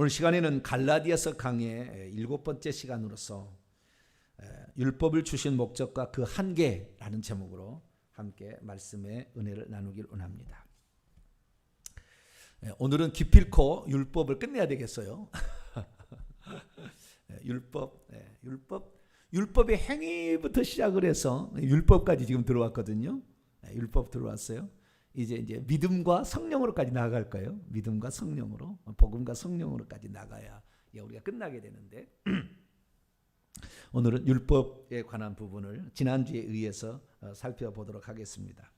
오늘 시간에는 갈라디아서 강의 7번째 시간으로서 율법을 주신 목적과 그 한계라는 제목으로 함께 말씀의 은혜를 나누길 원합니다. 오늘은 기필코 율법을 끝내야 되겠어요. 율법의 행위부터 시작을 해서 율법까지 지금 들어왔거든요. 율법 들어왔어요. 이제 믿음과 성령으로까지 나아갈 거예요. 믿음과 성령으로, 복음과 성령으로까지 나가야 우리가 끝나게 되는데 오늘은 율법에 관한 부분을 지난주에 의해서 살펴보도록 하겠습니다.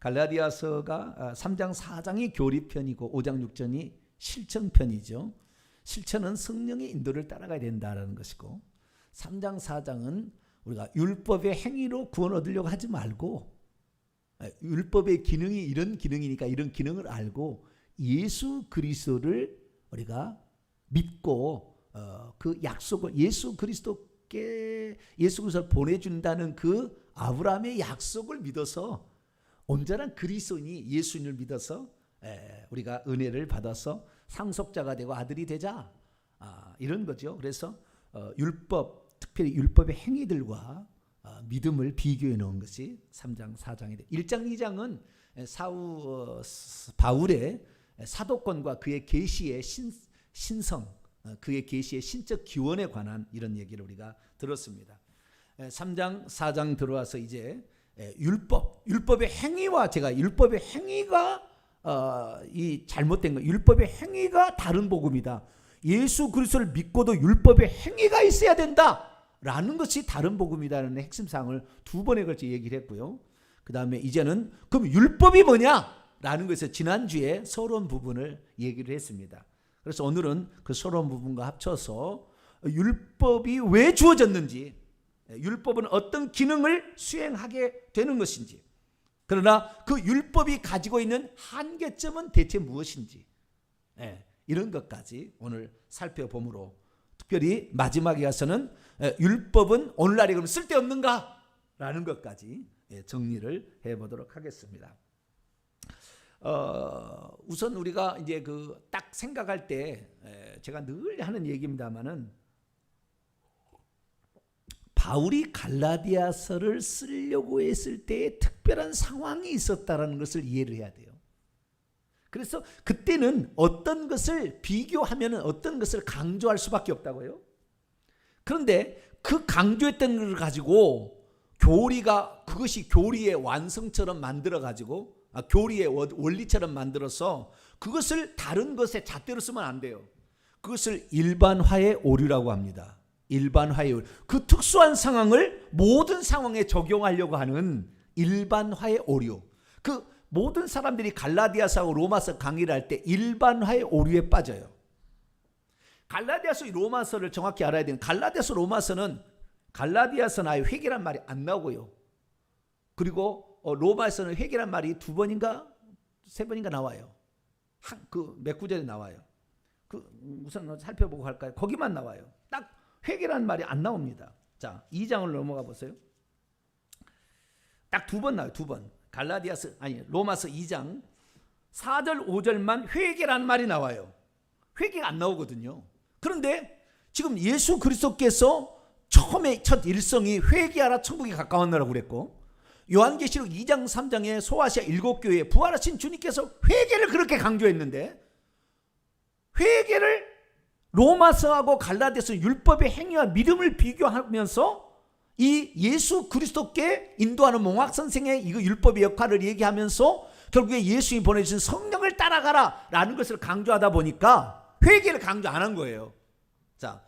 갈라디아서가 3장 4장이 교리편이고 5장 6장이 실천편이죠. 실천은 성령의 인도를 따라가야 된다는 것이고 3장 4장은 우리가 율법의 행위로 구원 얻으려고 하지 말고 율법의 기능이 이런 기능이니까 이런 기능을 알고 예수 그리스도를 우리가 믿고 그 약속을 예수 그리스도를 보내준다는 그 아브라함의 약속을 믿어서 온전한 그리스도인이 예수님을 믿어서 우리가 은혜를 받아서 상속자가 되고 아들이 되자 이런 거죠. 그래서 특별히 율법의 행위들과 믿음을 비교해 놓은 것이 3장 4장인데 1장 2장은 바울의 사도권과 그의 계시의 신성, 그의 계시의 신적 기원에 관한 이런 얘기를 우리가 들었습니다. 3장 4장 들어와서 이제 율법의 행위와 제가 율법의 행위가 이 잘못된 거, 율법의 행위가 다른 복음이다. 예수 그리스도를 믿고도 율법의 행위가 있어야 된다라는 것이 다른 복음이다라는 핵심사항을 두 번에 걸쳐 얘기를 했고요. 그 다음에 이제는 그럼 율법이 뭐냐라는 것에서 지난주에 서론 부분을 얘기를 했습니다. 그래서 오늘은 그 서론 부분과 합쳐서 율법이 왜 주어졌는지, 율법은 어떤 기능을 수행하게 되는 것인지, 그러나 그 율법이 가지고 있는 한계점은 대체 무엇인지, 이런 것까지 오늘 살펴보므로 특별히 마지막에 가서는 율법은 오늘날에 그럼 쓸데없는가? 라는 것까지 정리를 해보도록 하겠습니다. 우선 우리가 이제 딱 생각할 때 제가 늘 하는 얘기입니다만은 바울이 갈라디아서를 쓰려고 했을 때에 특별한 상황이 있었다는 것을 이해를 해야 돼요. 그래서 그때는 어떤 것을 비교하면 어떤 것을 강조할 수밖에 없다고요. 그런데 그 강조했던 것을 가지고 그것이 교리의 완성처럼 만들어 가지고 교리의 원리처럼 만들어서 그것을 다른 것에 잣대로 쓰면 안 돼요. 그것을 일반화의 오류라고 합니다. 일반화의 오류. 그 특수한 상황을 모든 상황에 적용하려고 하는 일반화의 오류. 그 모든 사람들이 갈라디아서하고 로마서 강의를 할 때 일반화의 오류에 빠져요. 갈라디아서 로마서를 정확히 알아야 되는, 갈라디아서 로마서는 갈라디아서나 회개란 말이 안 나오고요. 그리고 로마에서는 회개란 말이 2번인가 3번인가 나와요. 몇 구절에 나와요. 우선 살펴보고 할까요? 거기만 나와요. 딱 회개란 말이 안 나옵니다. 자, 2장을 넘어가 보세요. 딱 2번 나와요. 2번. 로마서 2장 4절 5절만 회개란 말이 나와요. 회개가 안 나오거든요. 그런데 지금 예수 그리스도께서 처음에 첫 일성이 회개하라 천국이 가까웠느라고 그랬고, 요한계시록 2장 3장에 소아시아 7교회에 부활하신 주님께서 회개를 그렇게 강조했는데, 회개를 로마서하고 갈라디아서 율법의 행위와 믿음을 비교하면서 이 예수 그리스도께 인도하는 몽학 선생의 이거 율법의 역할을 얘기하면서 결국에 예수님이 보내주신 성령을 따라가라 라는 것을 강조하다 보니까 회개를 강조 안 한 거예요. 자,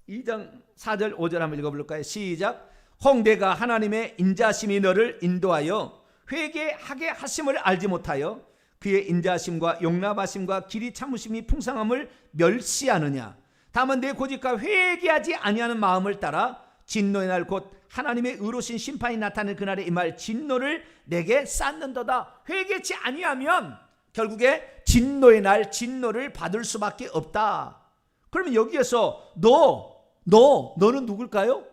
2장 4절 5절 한번 읽어볼까요? 시작. 홍대가 하나님의 인자심이 너를 인도하여 회개하게 하심을 알지 못하여 그의 인자심과 용납하심과 길이 참으심이 풍성함을 멸시하느냐. 다만 내 고집과 회개하지 아니하는 마음을 따라 진노의 날 곧 하나님의 의로우신 심판이 나타나는 그날에 임할 진노를 내게 쌓는도다. 회개치 아니하면 결국에 진노의 날 진노를 받을 수밖에 없다. 그러면 여기에서 너는 누굴까요?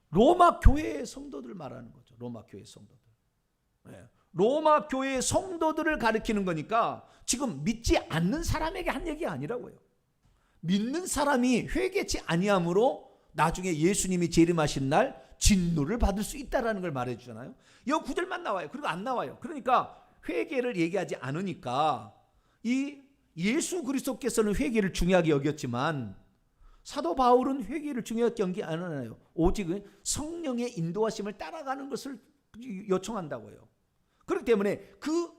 로마 교회의 성도들을 말하는 거죠. 로마 교회의 성도들. 로마 교회의 성도들을 가리키는 거니까 지금 믿지 않는 사람에게 한 얘기가 아니라고요. 믿는 사람이 회개치 아니함으로 나중에 예수님이 재림하신 날 진노를 받을 수 있다라는 걸 말해주잖아요. 이 구절만 나와요. 그리고 안 나와요. 그러니까 회개를 얘기하지 않으니까 이 예수 그리스도께서는 회개를 중요하게 여겼지만 사도 바울은 회개를 중요하게 여기지 않아요. 오직 성령의 인도하심을 따라가는 것을 요청한다고요. 그렇기 때문에 그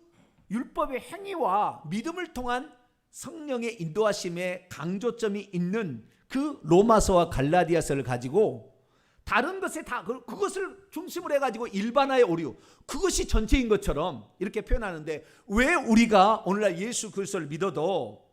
율법의 행위와 믿음을 통한 성령의 인도하심의 강조점이 있는 그 로마서와 갈라디아서를 가지고 다른 것에 다 그것을 중심으로 해가지고 일반화의 오류, 그것이 전체인 것처럼 이렇게 표현하는데, 왜 우리가 오늘날 예수 그리스도를 믿어도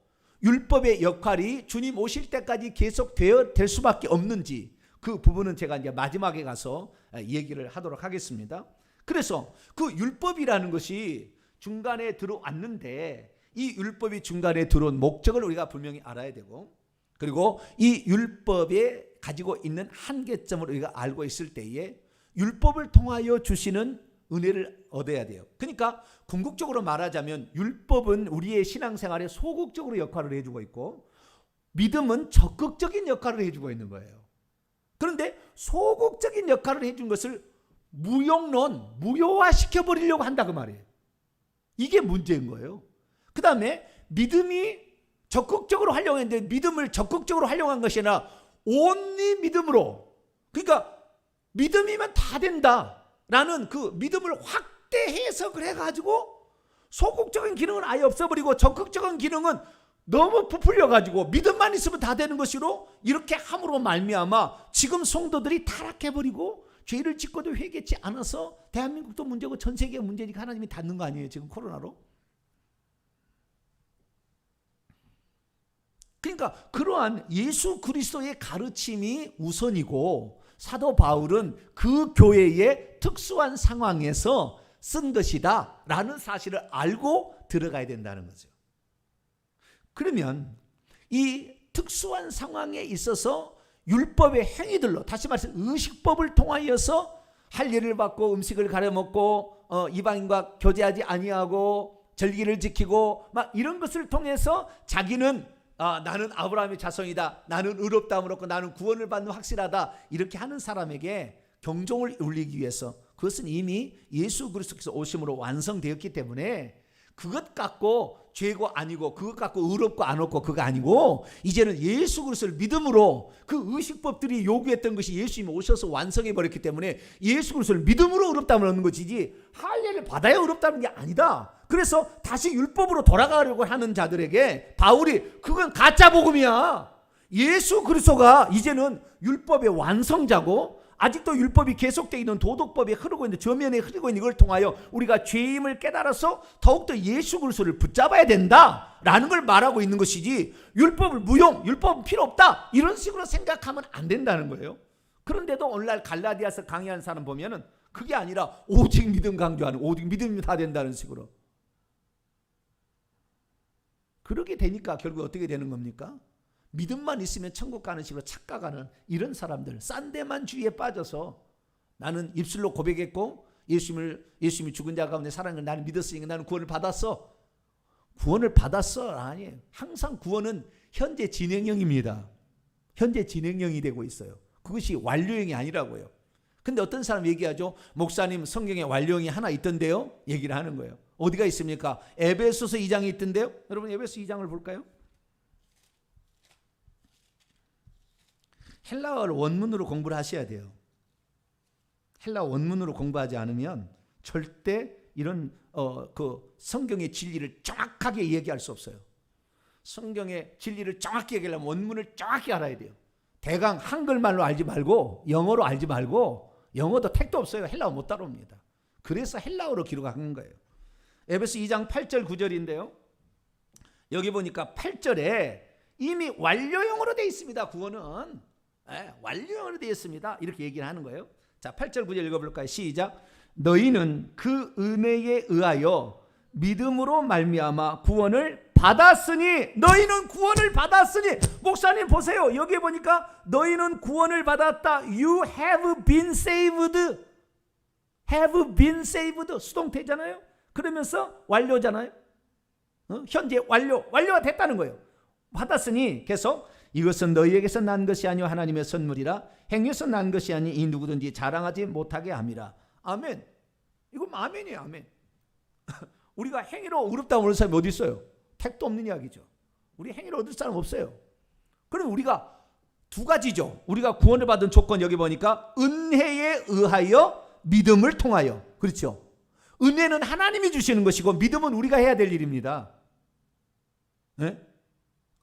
율법의 역할이 주님 오실 때까지 계속 될 수밖에 없는지, 그 부분은 제가 이제 마지막에 가서 얘기를 하도록 하겠습니다. 그래서 그 율법이라는 것이 중간에 들어왔는데 이 율법이 중간에 들어온 목적을 우리가 분명히 알아야 되고, 그리고 이 율법에 가지고 있는 한계점을 우리가 알고 있을 때에 율법을 통하여 주시는 은혜를 얻어야 돼요. 그러니까 궁극적으로 말하자면 율법은 우리의 신앙생활에 소극적으로 역할을 해주고 있고 믿음은 적극적인 역할을 해주고 있는 거예요. 그런데 소극적인 역할을 해준 것을 무효화시켜버리려고 한다 그 말이에요. 이게 문제인 거예요. 그 다음에 믿음이 적극적으로 활용했는데 믿음을 적극적으로 활용한 것이 아니라 온리 믿음으로, 그러니까 믿음이면 다 된다라는 그 믿음을 확대 해석을 해가지고 소극적인 기능은 아예 없애버리고 적극적인 기능은 너무 부풀려가지고 믿음만 있으면 다 되는 것으로 이렇게 함으로 말미암아 지금 성도들이 타락해버리고 죄를 짓고도 회개치 않아서 대한민국도 문제고 전 세계가 문제니까 하나님이 닫는 거 아니에요 지금 코로나로? 그러니까 그러한 예수 그리스도의 가르침이 우선이고 사도 바울은 그 교회의 특수한 상황에서 쓴 것이다 라는 사실을 알고 들어가야 된다는 거죠. 그러면 이 특수한 상황에 있어서 율법의 행위들로, 다시 말해서 의식법을 통하여서 할례를 받고 음식을 가려 먹고 이방인과 교제하지 아니하고 절기를 지키고 막 이런 것을 통해서 자기는 나는 아브라함의 자손이다, 나는 의롭다함을 얻고 나는 구원을 받는 확실하다, 이렇게 하는 사람에게 경종을 울리기 위해서, 그것은 이미 예수 그리스도께서 오심으로 완성되었기 때문에 그것 갖고 죄고 아니고 그것 갖고 의롭고 안 얻고 그거 아니고, 이제는 예수 그리스도를 믿음으로 그 의식법들이 요구했던 것이 예수님이 오셔서 완성해 버렸기 때문에 예수 그리스도를 믿음으로 의롭다함을 얻는 것이지 할례를 받아야 의롭다는 게 아니다. 그래서 다시 율법으로 돌아가려고 하는 자들에게 바울이 그건 가짜 복음이야. 예수 그리스도가 이제는 율법의 완성자고 아직도 율법이 계속되어 있는 도덕법에 흐르고 있는 저면에 흐르고 있는 이걸 통하여 우리가 죄임을 깨달아서 더욱더 예수 그리스도를 붙잡아야 된다라는 걸 말하고 있는 것이지, 율법을 무용, 율법은 필요 없다 이런 식으로 생각하면 안 된다는 거예요. 그런데도 오늘날 갈라디아서 강의한 사람 보면은 그게 아니라 오직 믿음 강조하는, 오직 믿음이 다 된다는 식으로. 그렇게 되니까 결국 어떻게 되는 겁니까? 믿음만 있으면 천국 가는 식으로 착각하는 이런 사람들, 싼데만주의에 빠져서 나는 입술로 고백했고 예수님이 죽은 자 가운데 살아난 나는 믿었으니까 나는 구원을 받았어. 구원을 받았어 아니에요. 항상 구원은 현재 진행형입니다. 현재 진행형이 되고 있어요. 그것이 완료형이 아니라고요. 근데 어떤 사람 얘기하죠. 목사님 성경에 완료형이 하나 있던데요. 얘기를 하는 거예요. 어디가 있습니까? 에베소서 2장이 있던데요. 여러분 에베소 2장을 볼까요? 헬라어를 원문으로 공부를 하셔야 돼요. 헬라어 원문으로 공부하지 않으면 절대 이런 그 성경의 진리를 정확하게 얘기할 수 없어요. 성경의 진리를 정확히 얘기하려면 원문을 정확히 알아야 돼요. 대강 한글말로 알지 말고 영어로 알지 말고, 영어도 택도 없어요. 헬라어 못 따라옵니다. 그래서 헬라어로 기록하는 거예요. 에베소 2장 8절 9절인데요. 여기 보니까 8절에 이미 완료형으로 되어 있습니다. 구원은 완료형으로 되어 있습니다. 이렇게 얘기를 하는 거예요. 자, 8절 9절 읽어볼까요? 시작. 너희는 그 은혜에 의하여 믿음으로 말미암아 구원을 받았으니, 너희는 구원을 받았으니. 목사님 보세요. 여기 보니까 너희는 구원을 받았다. You have been saved. have been saved. 수동태잖아요. 그러면서 완료잖아요. 현재 완료가 됐다는 거예요. 받았으니 계속 이것은 너희에게서 난 것이 아니요 하나님의 선물이라. 행위에서 난 것이 아니 이 누구든지 자랑하지 못하게 함이라. 아멘. 이거 아멘이에요. 아멘. 우리가 행위로 의롭다고 하는 사람이 어디 있어요? 택도 없는 이야기죠. 우리 행위로 얻을 사람 없어요. 그럼 우리가 두 가지죠. 우리가 구원을 받은 조건 여기 보니까 은혜에 의하여 믿음을 통하여. 그렇죠. 은혜는 하나님이 주시는 것이고 믿음은 우리가 해야 될 일입니다. 네?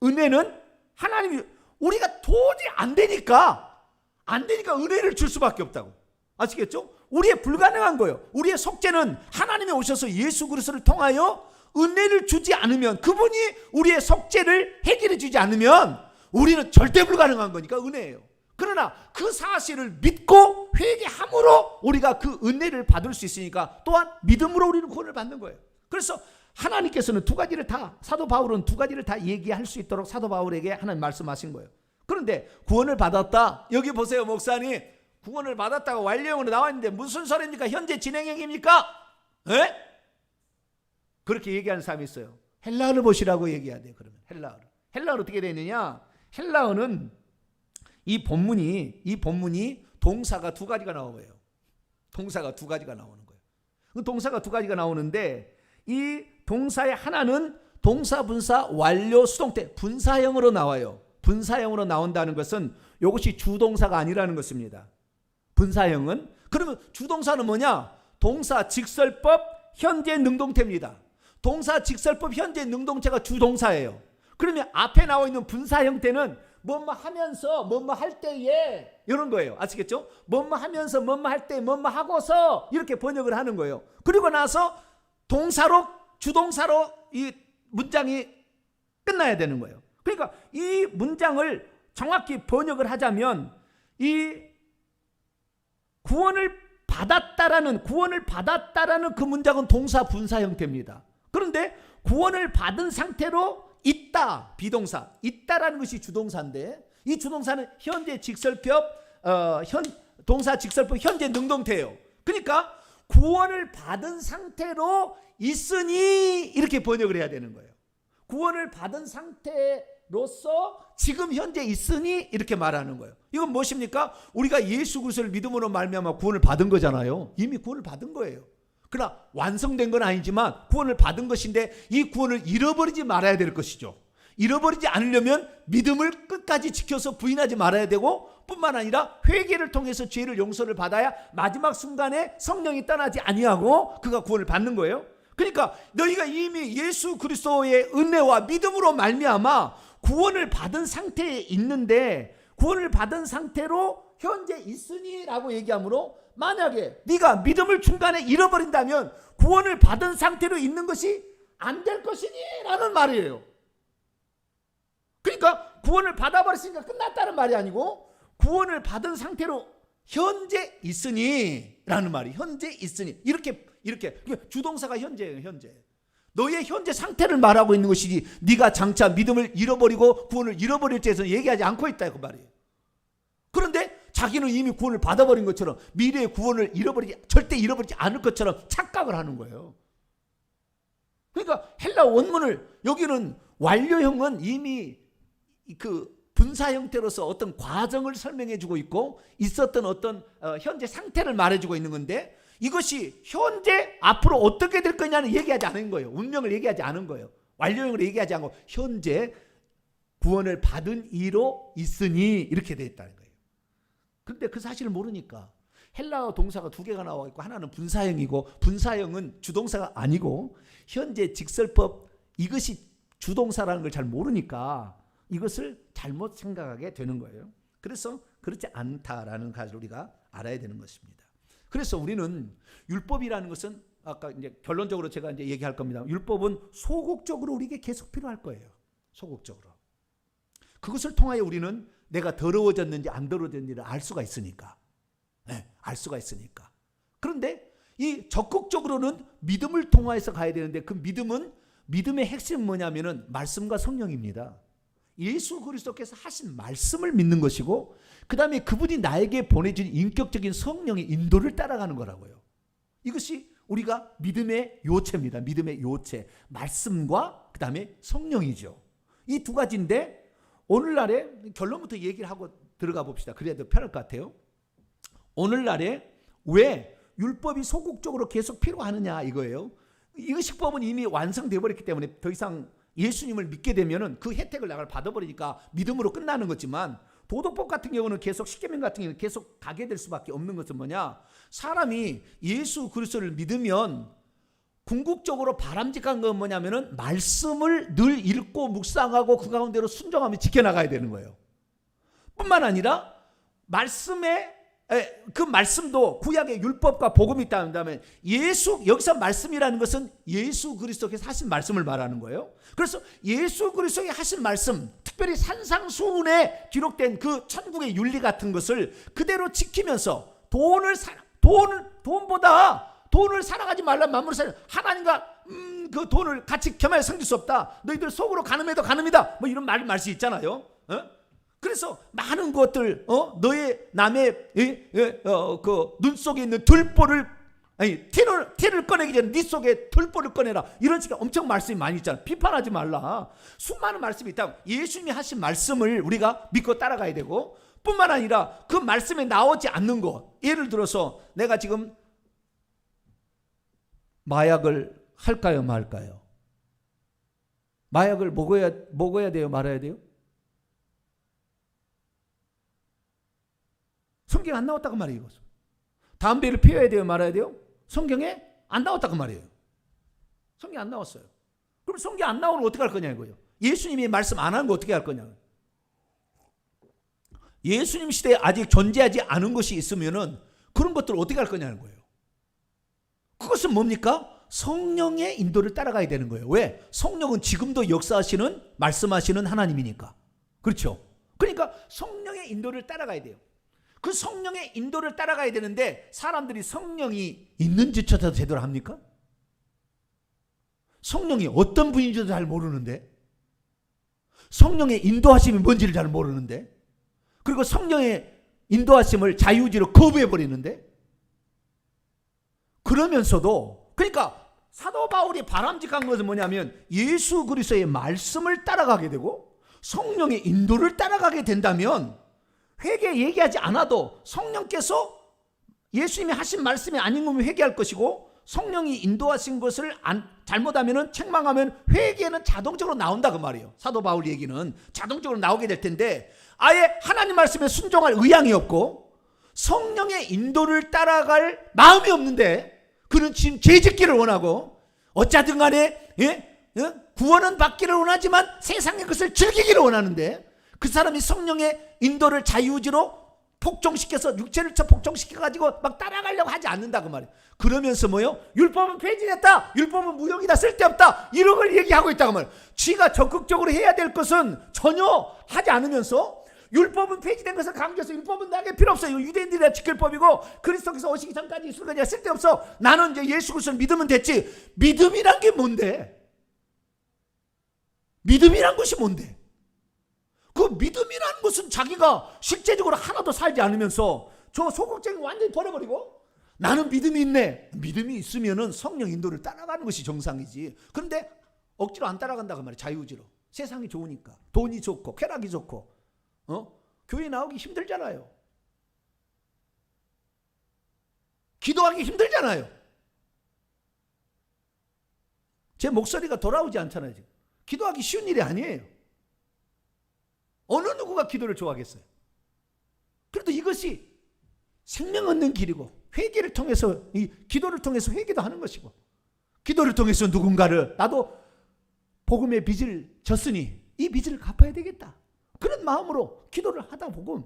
은혜는 하나님이, 우리가 도저히 안 되니까 은혜를 줄 수밖에 없다고. 아시겠죠? 우리의 불가능한 거예요. 우리의 속죄는 하나님이 오셔서 예수 그리스도를 통하여 은혜를 주지 않으면, 그분이 우리의 속죄를 해결해 주지 않으면 우리는 절대 불가능한 거니까 은혜예요. 그러나 그 사실을 믿고 회개함으로 우리가 그 은혜를 받을 수 있으니까 또한 믿음으로 우리는 구원을 받는 거예요. 그래서 하나님께서는 두 가지를 다, 사도 바울은 두 가지를 다 얘기할 수 있도록 사도 바울에게 하나님 말씀하신 거예요. 그런데 구원을 받았다, 여기 보세요. 목사님 구원을 받았다가 완료형으로 나와 있는데 무슨 소리입니까? 현재 진행형입니까? 에? 그렇게 얘기하는 사람이 있어요. 헬라어를 보시라고 얘기해야 돼요. 그러면 헬라어는 어떻게 되어 있느냐? 헬라어는 이 본문이 동사가 두 가지가 나와요. 동사가 두 가지가 나오는 거예요. 그 동사가 두 가지가 나오는데 이 동사의 하나는 동사, 분사, 완료, 수동태, 분사형으로 나와요. 분사형으로 나온다는 것은 이것이 주동사가 아니라는 것입니다. 분사형은, 그러면 주동사는 뭐냐? 동사, 직설법, 현재, 능동태입니다. 동사, 직설법, 현재, 능동태가 주동사예요. 그러면 앞에 나와 있는 분사 형태는 뭐뭐 하면서 뭐뭐 할 때에 이런 거예요. 아시겠죠? 뭐뭐 하면서 뭐뭐 할 때 뭐뭐 하고서 이렇게 번역을 하는 거예요. 그리고 나서 동사로, 주동사로 이 문장이 끝나야 되는 거예요. 그러니까 이 문장을 정확히 번역을 하자면 이 구원을 받았다라는 그 문장은 동사, 분사 형태입니다. 그런데 구원을 받은 상태로 있다, 비동사, 있다라는 것이 주동사인데 이 주동사는 현재 직설법, 동사 직설법, 현재 능동태예요. 그러니까 구원을 받은 상태로 있으니 이렇게 번역을 해야 되는 거예요. 구원을 받은 상태로서 지금 현재 있으니 이렇게 말하는 거예요. 이건 무엇입니까? 우리가 예수 그리스도를 믿음으로 말미암아 구원을 받은 거잖아요. 이미 구원을 받은 거예요. 그러나 완성된 건 아니지만 구원을 받은 것인데 이 구원을 잃어버리지 말아야 될 것이죠. 잃어버리지 않으려면 믿음을 끝까지 지켜서 부인하지 말아야 되고, 뿐만 아니라 회개를 통해서 죄를 용서를 받아야 마지막 순간에 성령이 떠나지 아니하고 그가 구원을 받는 거예요. 그러니까 너희가 이미 예수 그리스도의 은혜와 믿음으로 말미암아 구원을 받은 상태에 있는데, 구원을 받은 상태로 현재 있으니 라고 얘기하므로, 만약에 네가 믿음을 중간에 잃어버린다면 구원을 받은 상태로 있는 것이 안 될 것이니 라는 말이에요. 그러니까 구원을 받아버렸으니까 끝났다는 말이 아니고 구원을 받은 상태로 현재 있으니 라는 말이, 현재 있으니, 이렇게 주동사가 현재예요. 현재 너의 현재 상태를 말하고 있는 것이지 네가 장차 믿음을 잃어버리고 구원을 잃어버릴 때에서 얘기하지 않고 있다 그 말이에요. 그런데 자기는 이미 구원을 받아버린 것처럼 미래의 구원을 절대 잃어버리지 않을 것처럼 착각을 하는 거예요. 그러니까 헬라 원문을, 여기는 완료형은 이미 그 분사 형태로서 어떤 과정을 설명해 주고 있고 있었던 어떤 현재 상태를 말해주고 있는 건데, 이것이 현재 앞으로 어떻게 될 거냐는 얘기하지 않은 거예요. 운명을 얘기하지 않은 거예요. 완료형으로 얘기하지 않고 현재 구원을 받은 이로 있으니 이렇게 되어 있다는 거예요. 그런데 그 사실을 모르니까 헬라어 동사가 두 개가 나와 있고 하나는 분사형이고, 분사형은 주동사가 아니고 현재 직설법, 이것이 주동사라는 걸 잘 모르니까 이것을 잘못 생각하게 되는 거예요. 그래서 그렇지 않다라는 것을 우리가 알아야 되는 것입니다. 그래서 우리는 율법이라는 것은 아까 이제 결론적으로 제가 이제 얘기할 겁니다. 율법은 소극적으로 우리에게 계속 필요할 거예요. 소극적으로. 그것을 통하여 우리는 내가 더러워졌는지 안 더러워졌는지를 알 수가 있으니까. 네, 알 수가 있으니까. 그런데 이 적극적으로는 믿음을 통하여서 가야 되는데, 그 믿음의 핵심은 뭐냐면은 말씀과 성령입니다. 예수 그리스도께서 하신 말씀을 믿는 것이고, 그 다음에 그분이 나에게 보내준 인격적인 성령의 인도를 따라가는 거라고요. 이것이 우리가 믿음의 요체입니다. 믿음의 요체. 말씀과 그 다음에 성령이죠. 이 두 가지인데 오늘날에 결론부터 얘기를 하고 들어가 봅시다. 그래야 더 편할 것 같아요. 오늘날에 왜 율법이 소극적으로 계속 필요하느냐 이거예요. 의식법은 이미 완성되어 버렸기 때문에 더 이상 예수님을 믿게 되면은 그 혜택을 나를 받아버리니까 믿음으로 끝나는 거지만, 도덕법 같은 경우는 계속, 십계명 같은 경우는 계속 가게 될 수밖에 없는 것은 뭐냐, 사람이 예수 그리스도를 믿으면 궁극적으로 바람직한 건 뭐냐면은 말씀을 늘 읽고 묵상하고 그 가운데로 순종하며 지켜나가야 되는 거예요. 뿐만 아니라 그 말씀도 구약의 율법과 복음이 있다면, 여기서 말씀이라는 것은 예수 그리스도께서 하신 말씀을 말하는 거예요. 그래서 예수 그리스도의 하신 말씀, 특별히 산상수훈에 기록된 그 천국의 윤리 같은 것을 그대로 지키면서 돈을 사랑하지 말라 만물을 사랑, 하나님과 그 돈을 같이 겸하여 섬길 수 없다. 너희들 속으로 가늠해도 가늠이다. 뭐 이런 말씀 있잖아요. 그래서 많은 것들, 너의 남의 그 눈 속에 있는 티를 꺼내기 전에 네 속에 들보를 꺼내라. 이런 식의 엄청 말씀이 많이 있잖아. 비판하지 말라. 수많은 말씀이 있다고. 예수님이 하신 말씀을 우리가 믿고 따라가야 되고, 뿐만 아니라 그 말씀에 나오지 않는 것, 예를 들어서 내가 지금 마약을 할까요 말까요? 마약을 먹어야 돼요 말아야 돼요? 성경에 안 나왔다고 말이에요. 담배를 피워야 돼요 말아야 돼요? 성경에 안 나왔다고 말이에요. 성경에 안 나왔어요. 그럼 성경에 안 나오면 어떻게 할 거냐 이거예요. 예수님이 말씀 안 한 거 어떻게 할 거냐. 예수님 시대에 아직 존재하지 않은 것이 있으면은 그런 것들을 어떻게 할 거냐는 거예요. 그것은 뭡니까? 성령의 인도를 따라가야 되는 거예요. 왜? 성령은 지금도 역사하시는, 말씀하시는 하나님이니까. 그렇죠? 그러니까 성령의 인도를 따라가야 돼요. 그 성령의 인도를 따라가야 되는데, 사람들이 성령이 있는지 찾아서 제대로 합니까? 성령이 어떤 분인지도 잘 모르는데, 성령의 인도하심이 뭔지를 잘 모르는데, 그리고 성령의 인도하심을 자유의지로 거부해버리는데, 그러면서도, 그러니까 사도 바울이 바람직한 것은 뭐냐면 예수 그리스도의 말씀을 따라가게 되고 성령의 인도를 따라가게 된다면, 회개 얘기하지 않아도 성령께서 예수님이 하신 말씀이 아닌 거면 회개할 것이고, 성령이 인도하신 것을 잘못하면 책망하면 회개는 자동적으로 나온다 그 말이에요. 사도 바울 얘기는 자동적으로 나오게 될 텐데, 아예 하나님 말씀에 순종할 의향이 없고 성령의 인도를 따라갈 마음이 없는데, 그는 지금 죄짓기를 원하고 어쩌든 간에 구원은 받기를 원하지만 세상의 것을 즐기기를 원하는데, 그 사람이 성령의 인도를 자유의지로 폭정시켜서 육체를 폭정시켜가지고 막 따라가려고 하지 않는다 그 말이에요. 그러면서 뭐요? 율법은 폐지됐다, 율법은 무용이다, 쓸데없다, 이런 걸 얘기하고 있다고 말이에요. 쥐가 적극적으로 해야 될 것은 전혀 하지 않으면서, 율법은 폐지된 것을 강조해서 율법은 나에게 필요 없어, 이거 유대인들이 지킬 법이고 그리스도께서 오시기 전까지 있을 거냐, 쓸데없어, 나는 이제 예수 그리스도를 믿으면 됐지. 믿음이란 게 뭔데? 믿음이란 것이 뭔데? 그 믿음이라는 것은 자기가 실제적으로 하나도 살지 않으면서 저 소극적인 완전히 버려버리고, 나는 믿음이 있네. 믿음이 있으면은 성령 인도를 따라가는 것이 정상이지. 그런데 억지로 안 따라간다고 말이야. 자유의지로. 세상이 좋으니까, 돈이 좋고 쾌락이 좋고, 교회 나오기 힘들잖아요. 기도하기 힘들잖아요. 제 목소리가 돌아오지 않잖아요. 지금 기도하기 쉬운 일이 아니에요. 어느 누구가 기도를 좋아하겠어요? 그래도 이것이 생명 얻는 길이고, 회개를 통해서, 이 기도를 통해서 회개도 하는 것이고, 기도를 통해서 누군가를, 나도 복음의 빚을 졌으니 이 빚을 갚아야 되겠다, 그런 마음으로 기도를 하다 보면,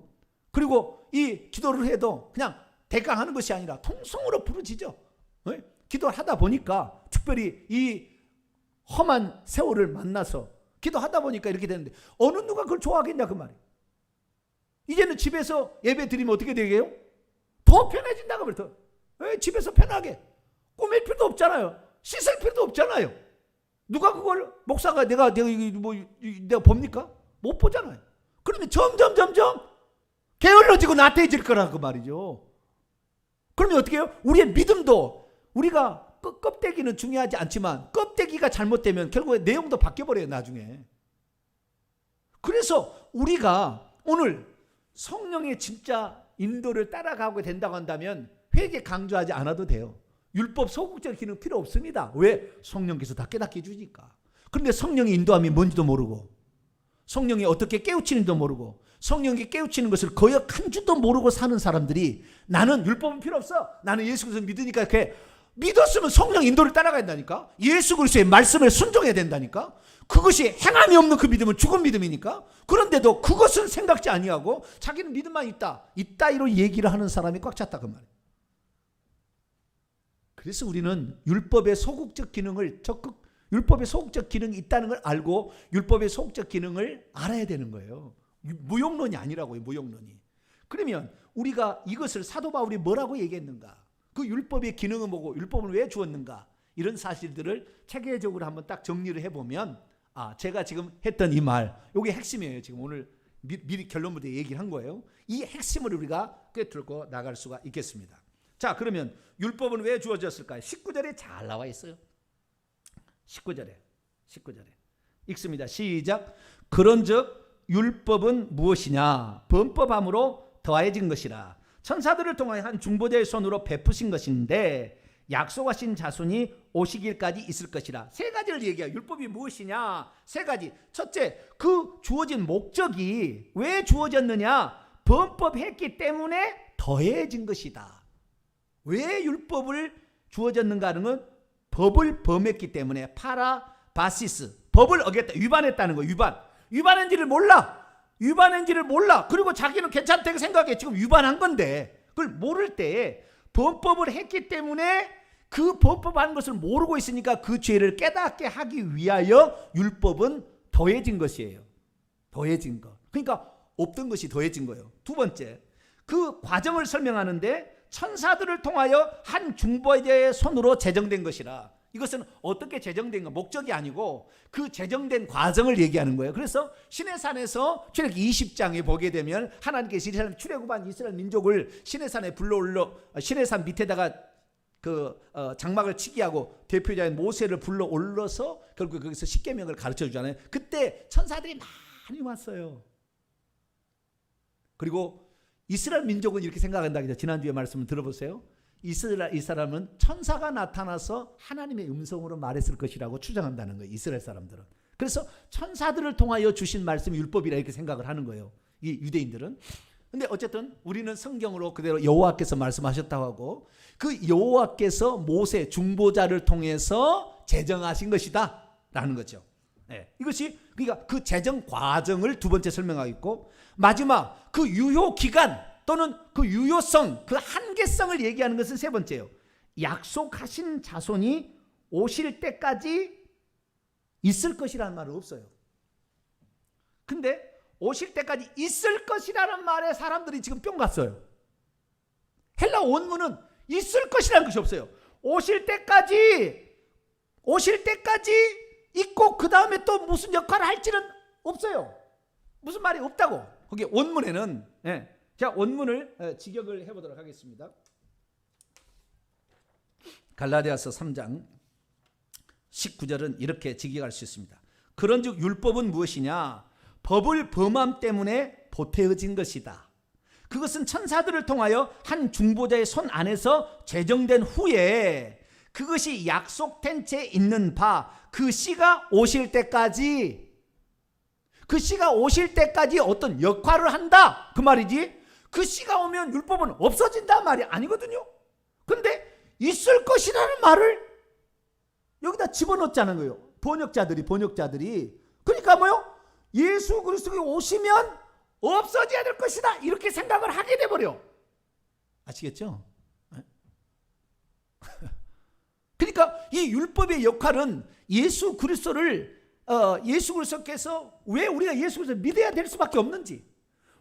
그리고 이 기도를 해도 그냥 대강하는 것이 아니라 통성으로 부르짖어. 기도를 하다 보니까, 특별히 이 험한 세월을 만나서 기도하다 보니까 이렇게 되는데, 어느 누가 그걸 좋아하겠냐 그 말이에요. 이제는 집에서 예배 드리면 어떻게 되게요? 더 편해진다고 말이에요. 집에서 편하게 꾸밀 필요도 없잖아요. 씻을 필요도 없잖아요. 누가 그걸, 목사가 내가 봅니까? 못 보잖아요. 그러면 점점 게을러지고 나태해질 거라 그 말이죠. 그러면 어떻게 해요? 우리의 믿음도, 우리가 껍데기는 중요하지 않지만 껍데기가 잘못되면 결국에 내용도 바뀌어버려요 나중에. 그래서 우리가 오늘 성령의 진짜 인도를 따라가고 된다고 한다면 회개 강조하지 않아도 돼요. 율법 소극적 기능 필요 없습니다. 왜? 성령께서 다 깨닫게 해주니까. 그런데 성령의 인도함이 뭔지도 모르고, 성령이 어떻게 깨우치는지도 모르고, 성령이 깨우치는 것을 거역한 줄도 모르고 사는 사람들이, 나는 율법은 필요 없어, 나는 예수 그리스도 믿으니까, 이렇게 믿었으면 성령 인도를 따라가야 된다니까. 예수 그리스도의 말씀을 순종해야 된다니까. 그것이 행함이 없는 그 믿음은 죽은 믿음이니까. 그런데도 그것은 생각지 아니하고 자기는 믿음만 있다 이로 얘기를 하는 사람이 꽉 찼다 그 말이에요. 그래서 우리는 율법의 소극적 기능을 율법의 소극적 기능이 있다는 걸 알고 율법의 소극적 기능을 알아야 되는 거예요. 무용론이 아니라고요. 무용론이. 그러면 우리가 이것을 사도 바울이 뭐라고 얘기했는가, 그 율법의 기능은 뭐고 율법을 왜 주었는가, 이런 사실들을 체계적으로 한번 딱 정리를 해보면, 제가 지금 했던 이 말, 이게 핵심이에요. 지금 오늘 미리 결론부터 얘기를 한 거예요. 이 핵심을 우리가 꿰뚫고 나갈 수가 있겠습니다. 자, 그러면 율법은 왜 주어졌을까요? 19절에 잘 나와 있어요. 19절에 읽습니다. 시작. 그런즉 율법은 무엇이냐? 범법함으로 더해진 것이라. 천사들을 통하여 한 중보자의 손으로 베푸신 것인데 약속하신 자손이 오시길까지 있을 것이라. 세 가지를 얘기해요. 율법이 무엇이냐? 세 가지. 첫째, 그 주어진 목적이 왜 주어졌느냐? 범법했기 때문에 더해진 것이다. 왜 율법을 주어졌는가 하는 건 법을 범했기 때문에, 파라바시스, 법을 어겼다, 위반했다는 거예요. 위반한지를 몰라. 그리고 자기는 괜찮다고 생각해. 지금 위반한 건데 그걸 모를 때, 범법을 했기 때문에 그 범법한 것을 모르고 있으니까 그 죄를 깨닫게 하기 위하여 율법은 더해진 것이에요. 더해진 것. 그러니까 없던 것이 더해진 거예요. 두 번째, 그 과정을 설명하는데 천사들을 통하여 한 중보자의 손으로 제정된 것이라. 이것은 어떻게 제정된 건 목적이 아니고 그 제정된 과정을 얘기하는 거예요. 그래서 시내산에서 출애굽기 20장에 보게 되면 하나님께서 출애굽한 이스라엘 민족을 시내산에 불러올려, 시내산 밑에다가 그 장막을 치게 하고 대표자인 모세를 불러올려서 결국 거기서 십계명을 가르쳐 주잖아요. 그때 천사들이 많이 왔어요. 그리고 이스라엘 민족은 이렇게 생각한다. 지난주에 말씀을 들어보세요. 이 사람은 천사가 나타나서 하나님의 음성으로 말했을 것이라고 추정한다는 거예요. 이스라엘 사람들은. 그래서 천사들을 통하여 주신 말씀이 율법이라 이렇게 생각을 하는 거예요. 이 유대인들은. 근데 어쨌든 우리는 성경으로 그대로 여호와께서 말씀하셨다고 하고, 그 여호와께서 모세 중보자를 통해서 제정하신 것이다 라는 거죠. 네. 이것이 그러니까 그 제정 과정을 두 번째 설명하고, 마지막 그 유효 기간 또는 그 유효성, 그 한계성을 얘기하는 것은 세 번째예요. 약속하신 자손이 오실 때까지 있을 것이라는 말은 없어요. 근데 오실 때까지 있을 것이라는 말에 사람들이 지금 뿅 갔어요. 헬라 원문은 있을 것이라는 것이 없어요. 오실 때까지 있고 그 다음에 또 무슨 역할을 할지는 없어요. 무슨 말이 없다고. 거기 원문에는, 제가 원문을 직역을 해보도록 하겠습니다. 갈라디아서 3장 19절은 이렇게 직역할 수 있습니다. 그런즉 율법은 무엇이냐? 법을 범함 때문에 보태어진 것이다. 그것은 천사들을 통하여 한 중보자의 손 안에서 제정된 후에 그것이 약속된 채 있는 바, 그 씨가 오실 때까지 어떤 역할을 한다 그 말이지. 그 씨가 오면 율법은 없어진다 말이 아니거든요. 근데 있을 것이라는 말을 여기다 집어넣자는 거예요. 번역자들이. 그러니까 뭐요? 예수 그리스도가 오시면 없어져야 될 것이다 이렇게 생각을 하게 돼버려. 아시겠죠? 그러니까 이 율법의 역할은 예수 그리스도께서 왜 우리가 예수 그리스도를 믿어야 될 수밖에 없는지,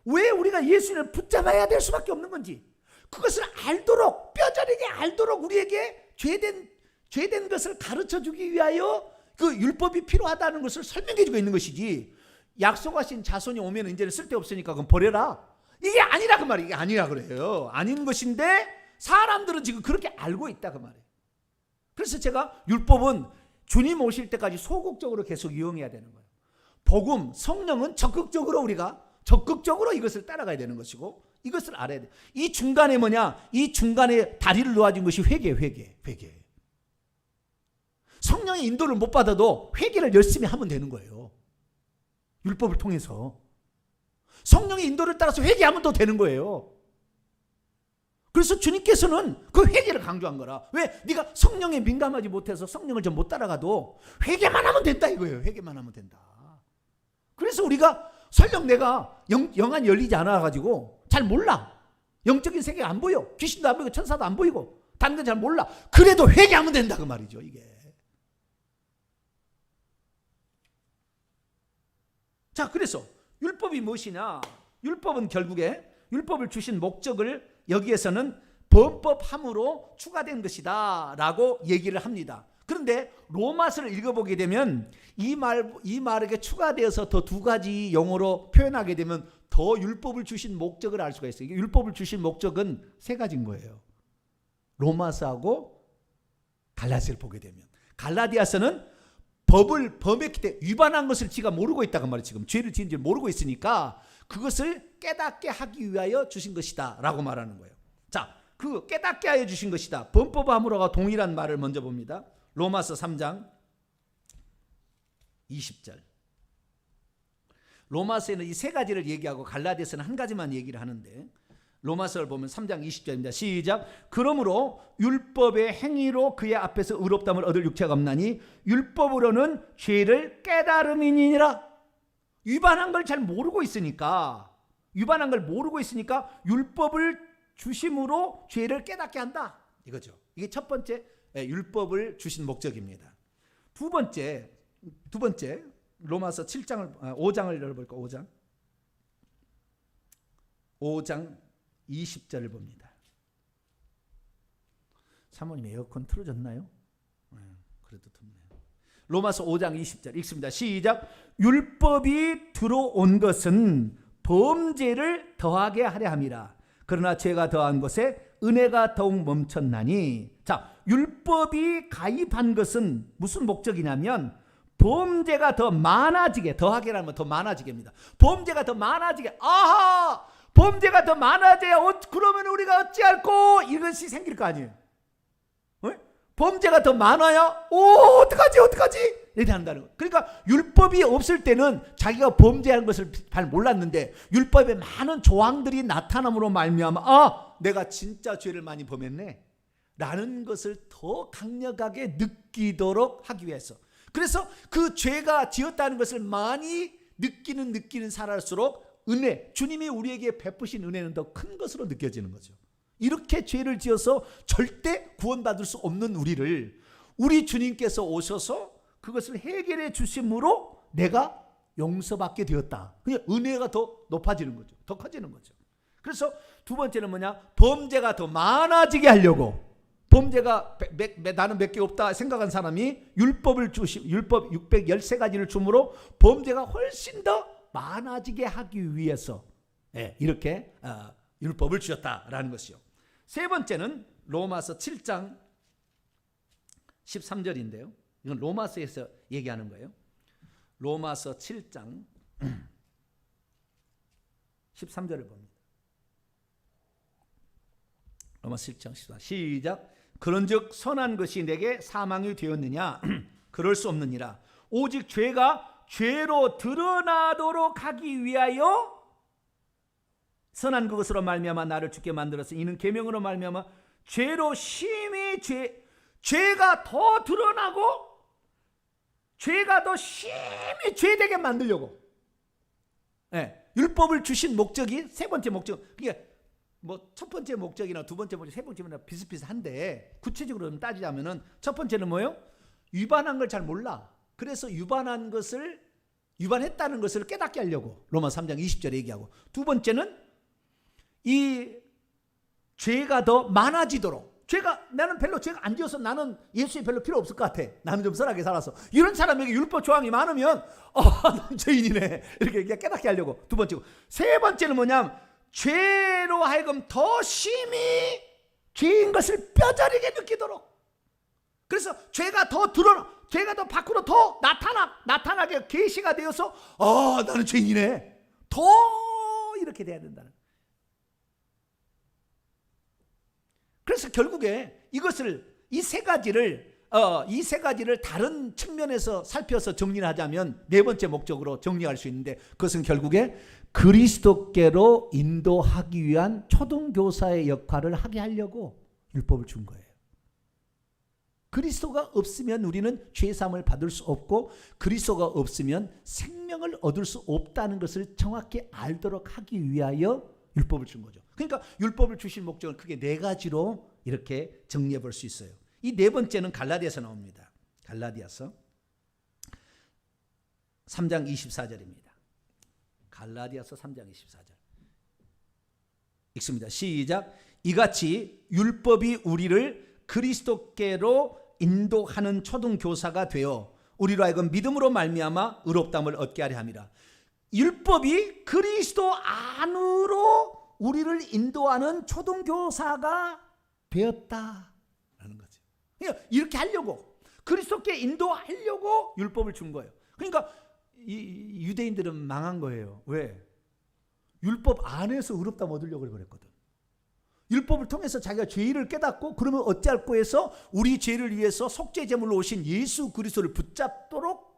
왜 우리가 예수를 붙잡아야 될 수밖에 없는 건지, 그것을 알도록, 뼈저리게 알도록 우리에게 죄된 것을 가르쳐 주기 위하여 그 율법이 필요하다는 것을 설명해 주고 있는 것이지, 약속하신 자손이 오면 이제는 쓸데없으니까 그럼 버려라, 이게 아니라 그 말이에요. 이게 아니라 그래요. 아닌 것인데 사람들은 지금 그렇게 알고 있다 그 말이에요. 그래서 제가 율법은 주님 오실 때까지 소극적으로 계속 이용해야 되는 거예요. 복음, 성령은 적극적으로 이것을 따라가야 되는 것이고, 이것을 알아야 돼. 이 중간에 뭐냐? 이 중간에 다리를 놓아준 것이 회개. 성령의 인도를 못 받아도 회개를 열심히 하면 되는 거예요. 율법을 통해서 성령의 인도를 따라서 회개하면 또 되는 거예요. 그래서 주님께서는 그 회개를 강조한 거라. 왜? 네가 성령에 민감하지 못해서 성령을 좀 못 따라가도 회개만 하면 된다 이거예요. 회개만 하면 된다. 그래서 우리가 설령 내가 영안이 열리지 않아가지고 잘 몰라. 영적인 세계가 안 보여. 귀신도 안 보이고 천사도 안 보이고 다른 건 잘 몰라. 그래도 회개하면 된다 그 말이죠. 이게. 자, 그래서 율법이 무엇이냐? 율법은 결국에 율법을 주신 목적을 여기에서는 범법함으로 추가된 것이다 라고 얘기를 합니다. 그런데 로마서를 읽어보게 되면 이 말에게 추가되어서 더 두 가지 용어로 표현하게 되면 더 율법을 주신 목적을 알 수가 있어요. 율법을 주신 목적은 세 가지인 거예요. 로마서하고 갈라디아서를 보게 되면, 갈라디아서는 법을 범했기 때문에 위반한 것을 지가 모르고 있다고 말이에요. 지금 죄를 지은지 모르고 있으니까 그것을 깨닫게 하기 위하여 주신 것이다 라고 말하는 거예요. 자, 그 깨닫게 하여 주신 것이다, 범법함으로가 동일한 말을 먼저 봅니다. 로마서 3장 20절. 로마서에는 이 세 가지를 얘기하고 갈라디아서는 한 가지만 얘기를 하는데, 로마서를 보면 3장 20절입니다. 시작. 그러므로 율법의 행위로 그의 앞에서 의롭다함을 얻을 육체가 없나니 율법으로는 죄를 깨달음이니라. 위반한 걸 잘 모르고 있으니까 율법을 주심으로 죄를 깨닫게 한다 이거죠. 이게 첫 번째 율법을 주신 목적입니다. 두 번째 로마서 5장을 열어볼까? 5장 20절을 봅니다. 사모님 에어컨 틀어졌나요? 그래도 덥네요. 로마서 5장 20절 읽습니다. 시작. 율법이 들어온 것은 범죄를 더하게 하려 함이라. 그러나 죄가 더한 것에 은혜가 더욱 멈췄나니. 자, 율법이 가입한 것은 무슨 목적이냐면 범죄가 더 많아지게, 더하게라는 건 더 많아지게입니다. 범죄가 더 많아지게. 아하! 범죄가 더 많아져야 그러면 우리가 어찌할꼬? 이것이 생길 거 아니에요. 범죄가 더 많아야 어떡하지? 이렇게 한다는 거예요. 그러니까 율법이 없을 때는 자기가 범죄하는 것을 잘 몰랐는데 율법에 많은 조항들이 나타남으로 말미암아 내가 진짜 죄를 많이 범했네 라는 것을 더 강력하게 느끼도록 하기 위해서, 그래서 그 죄가 지었다는 것을 많이 느끼는 살아갈수록 은혜, 주님이 우리에게 베푸신 은혜는 더 큰 것으로 느껴지는 거죠. 이렇게 죄를 지어서 절대 구원받을 수 없는 우리를 우리 주님께서 오셔서 그것을 해결해 주심으로 내가 용서받게 되었다. 그냥 은혜가 더 높아지는 거죠. 더 커지는 거죠. 그래서 두 번째는 뭐냐? 범죄가 더 많아지게 하려고, 범죄가 나는 몇 개 없다 생각한 사람이 율법 613가지를 줌으로 범죄가 훨씬 더 많아지게 하기 위해서 이렇게 율법을 주셨다라는 것이요. 세 번째는 로마서 7장 13절인데요. 이건 로마서에서 얘기하는 거예요. 로마서 7장 13절을 봅니다. 로마서 7장 14절 시작. 그런즉 선한 것이 내게 사망이 되었느냐? 그럴 수 없느니라. 오직 죄가 죄로 드러나도록 하기 위하여 선한 그것으로 말미암아 나를 죽게 만들었으니 이는 계명으로 말미암아 죄로 심히 죄가 더 드러나고 죄가 더 심히 죄되게 만들려고. 율법을 주신 목적이 세 번째 목적. 그게 뭐 첫 번째 목적이나 두 번째 목적, 세 번째나 비슷비슷한데 구체적으로 따지자면은 첫 번째는 뭐예요? 위반한 걸 잘 몰라. 그래서 위반했다는 것을 깨닫게 하려고 로마 3장 20절에 얘기하고, 두 번째는 이 죄가 더 많아지도록, 나는 별로 죄가 안 지어서 나는 예수에 별로 필요 없을 것 같아, 나는 좀 선하게 살아서, 이런 사람에게 율법 조항이 많으면 난 죄인이네 이렇게 깨닫게 하려고 두 번째고, 세 번째는 뭐냐면 죄로 하여금 더 심히 죄인 것을 뼈저리게 느끼도록. 그래서 죄가 더 밖으로 더 나타나게 계시가 되어서 나는 죄인이네. 더 이렇게 돼야 된다는. 그래서 결국에 이 세 가지를 다른 측면에서 살펴서 정리를 하자면 네 번째 목적으로 정리할 수 있는데, 그것은 결국에 그리스도께로 인도하기 위한 초등교사의 역할을 하게 하려고 율법을 준 거예요. 그리스도가 없으면 우리는 죄사함을 받을 수 없고, 그리스도가 없으면 생명을 얻을 수 없다는 것을 정확히 알도록 하기 위하여 율법을 준 거죠. 그러니까 율법을 주신 목적은 크게 네 가지로 이렇게 정리해 볼 수 있어요. 이 네 번째는 갈라디아서 나옵니다. 갈라디아서 3장 24절입니다. 갈라디아서 3장 24절 읽습니다. 시작. 이같이 율법이 우리를 그리스도께로 인도하는 초등교사가 되어 우리로 하여금 믿음으로 말미암아 의롭다함을 얻게 하려 함이라. 율법이 그리스도 안으로 우리를 인도하는 초등교사가 되었다라는 거죠. 그러니까 이렇게 하려고, 그리스도께 인도하려고 율법을 준 거예요. 그러니까 이 유대인들은 망한 거예요. 왜? 율법 안에서 의롭다함 얻으려고 그랬거든. 율법을 통해서 자기가 죄를 깨닫고 그러면 어찌할꼬 해서 우리 죄를 위해서 속죄 제물로 오신 예수 그리스도를 붙잡도록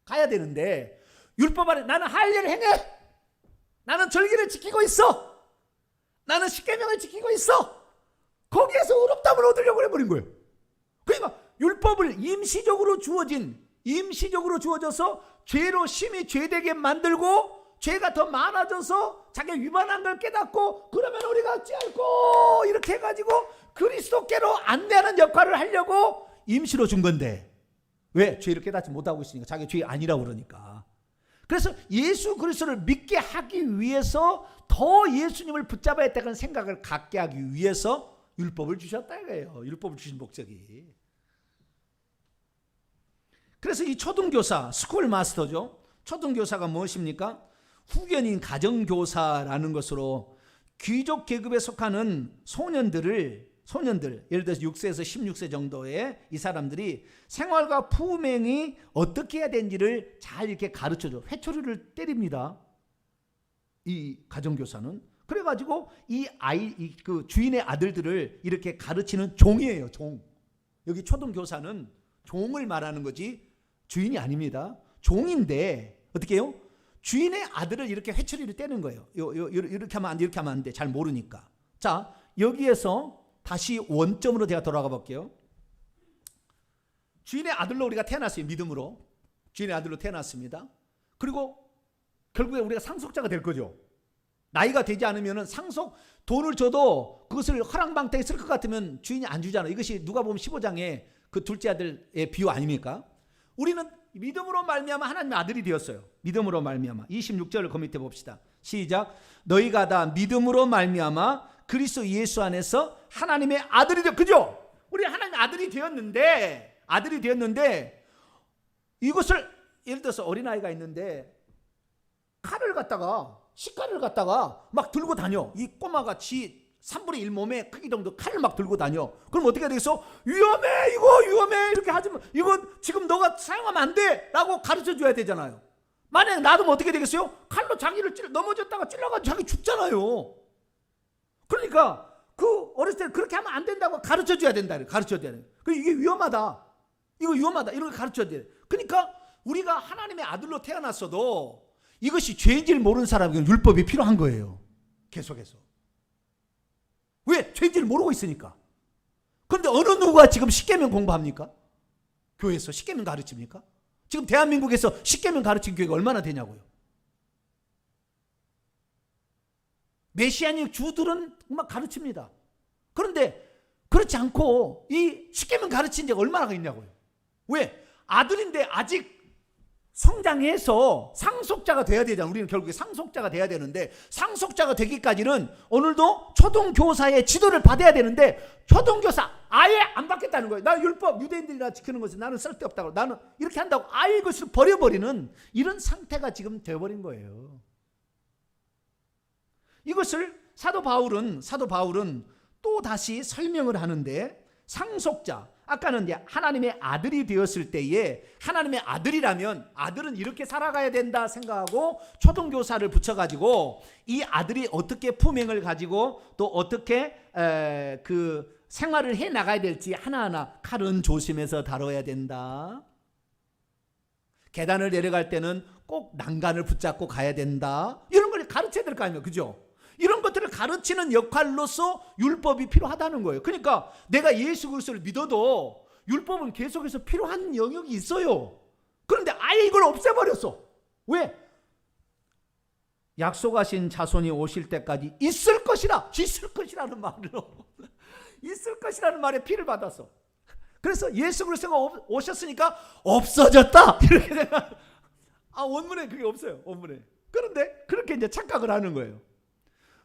가야 되는데, 율법 안에 나는 할 일을 행해, 나는 절기를 지키고 있어, 나는 십계명을 지키고 있어, 거기에서 의롭다함을 얻으려고 해버린 거예요. 그러니까 율법을 임시적으로 주어져서 죄로 심히 죄되게 만들고, 죄가 더 많아져서 자기가 위반한 걸 깨닫고 그러면 우리가 어찌할꼬 이렇게 해가지고 그리스도께로 안내하는 역할을 하려고 임시로 준 건데, 왜? 죄를 깨닫지 못하고 있으니까, 자기가 죄 아니라고 그러니까. 그래서 예수 그리스도를 믿게 하기 위해서 더 예수님을 붙잡아야 된다는 생각을 갖게 하기 위해서 율법을 주셨다 이거예요. 율법을 주신 목적이. 그래서 이 초등교사, 스쿨 마스터죠. 초등교사가 무엇입니까? 후견인 가정교사라는 것으로 귀족 계급에 속하는 소년들, 예를 들어서 6세에서 16세 정도의 이 사람들이 생활과 품행이 어떻게 해야 되는지를 잘 이렇게 가르쳐줘. 회초리를 때립니다, 이 가정교사는. 그래가지고 그 주인의 아들들을 이렇게 가르치는 종이에요, 종. 여기 초등교사는 종을 말하는 거지 주인이 아닙니다. 종인데 어떻게 해요? 주인의 아들을 이렇게 회초리를 떼는 거예요. 이렇게 하면 안 돼, 이렇게 하면 안 돼. 잘 모르니까. 자, 여기에서 다시 원점으로 제가 돌아가 볼게요. 주인의 아들로 우리가 태어났어요. 믿음으로. 주인의 아들로 태어났습니다. 그리고 결국에 우리가 상속자가 될 거죠. 나이가 되지 않으면 돈을 줘도 그것을 허랑방탕에 쓸 것 같으면 주인이 안 주잖아요. 이것이 누가복음 15장에 그 둘째 아들의 비유 아닙니까? 우리는 믿음으로 말미암아 하나님의 아들이 되었어요. 믿음으로 말미암아. 26절을 그 밑에 봅시다. 시작. 너희가 다 믿음으로 말미암아 그리스도 예수 안에서 하나님의 아들이 되었. 그죠? 우리 하나님의 아들이 되었는데 이것을 예를 들어서 어린아이가 있는데 식칼을 갖다가 막 들고 다녀. 이 꼬마가 지 3분의 1 몸의 크기 정도 칼을 막 들고 다녀. 그럼 어떻게 되겠어? 위험해, 이거 위험해, 이렇게 하지만 이건 지금 너가 사용하면 안 돼 라고 가르쳐 줘야 되잖아요. 만약에 놔두면 어떻게 되겠어요? 칼로 자기를 넘어졌다가 찔러가지고 자기 죽잖아요. 그러니까 그 어렸을 때 그렇게 하면 안 된다고 가르쳐 줘야 된다. 가르쳐 줘야 돼. 이게 위험하다, 이거 위험하다, 이런 걸 가르쳐야 돼. 그러니까 우리가 하나님의 아들로 태어났어도 이것이 죄인지를 모르는 사람에게는 율법이 필요한 거예요. 계속해서. 왜? 죄인지를 모르고 있으니까. 그런데 어느 누가 지금 십계명 공부합니까? 교회에서 십계명 가르칩니까? 지금 대한민국에서 십계명 가르치는 교회가 얼마나 되냐고요. 메시아닉 주들은 막 가르칩니다. 그런데 그렇지 않고 이 십계명 가르친 데가 얼마나 있냐고요. 왜? 아들인데 아직 성장해서 상속자가 돼야 되잖아. 우리는 결국에 상속자가 돼야 되는데, 상속자가 되기까지는 오늘도 초등교사의 지도를 받아야 되는데, 초등교사 아예 안 받겠다는 거예요. 나 율법 유대인들이나 지키는 것은 나는 쓸데없다고, 나는 이렇게 한다고 아예 그것을 버려버리는 이런 상태가 지금 되어버린 거예요. 이것을 사도 바울은 또 다시 설명을 하는데, 상속자. 아까는 이제 하나님의 아들이 되었을 때에 하나님의 아들이라면 아들은 이렇게 살아가야 된다 생각하고 초등교사를 붙여가지고 이 아들이 어떻게 품행을 가지고 또 어떻게 그 생활을 해 나가야 될지 하나하나 칼은 조심해서 다뤄야 된다. 계단을 내려갈 때는 꼭 난간을 붙잡고 가야 된다. 이런 걸 가르쳐야 될 거 아닙니까? 그죠? 이런 것들을 가르치는 역할로서 율법이 필요하다는 거예요. 그러니까 내가 예수 그리스도를 믿어도 율법은 계속해서 필요한 영역이 있어요. 그런데 아예 이걸 없애버렸어. 왜? 약속하신 자손이 오실 때까지 있을 것이라. 있을 것이라는 말로 있을 것이라는 말에 피를 받았어. 그래서 예수 그리스도가 오셨으니까 없어졌다 이렇게 생각. 원문에 그게 없어요. 원문에. 그런데 그렇게 이제 착각을 하는 거예요.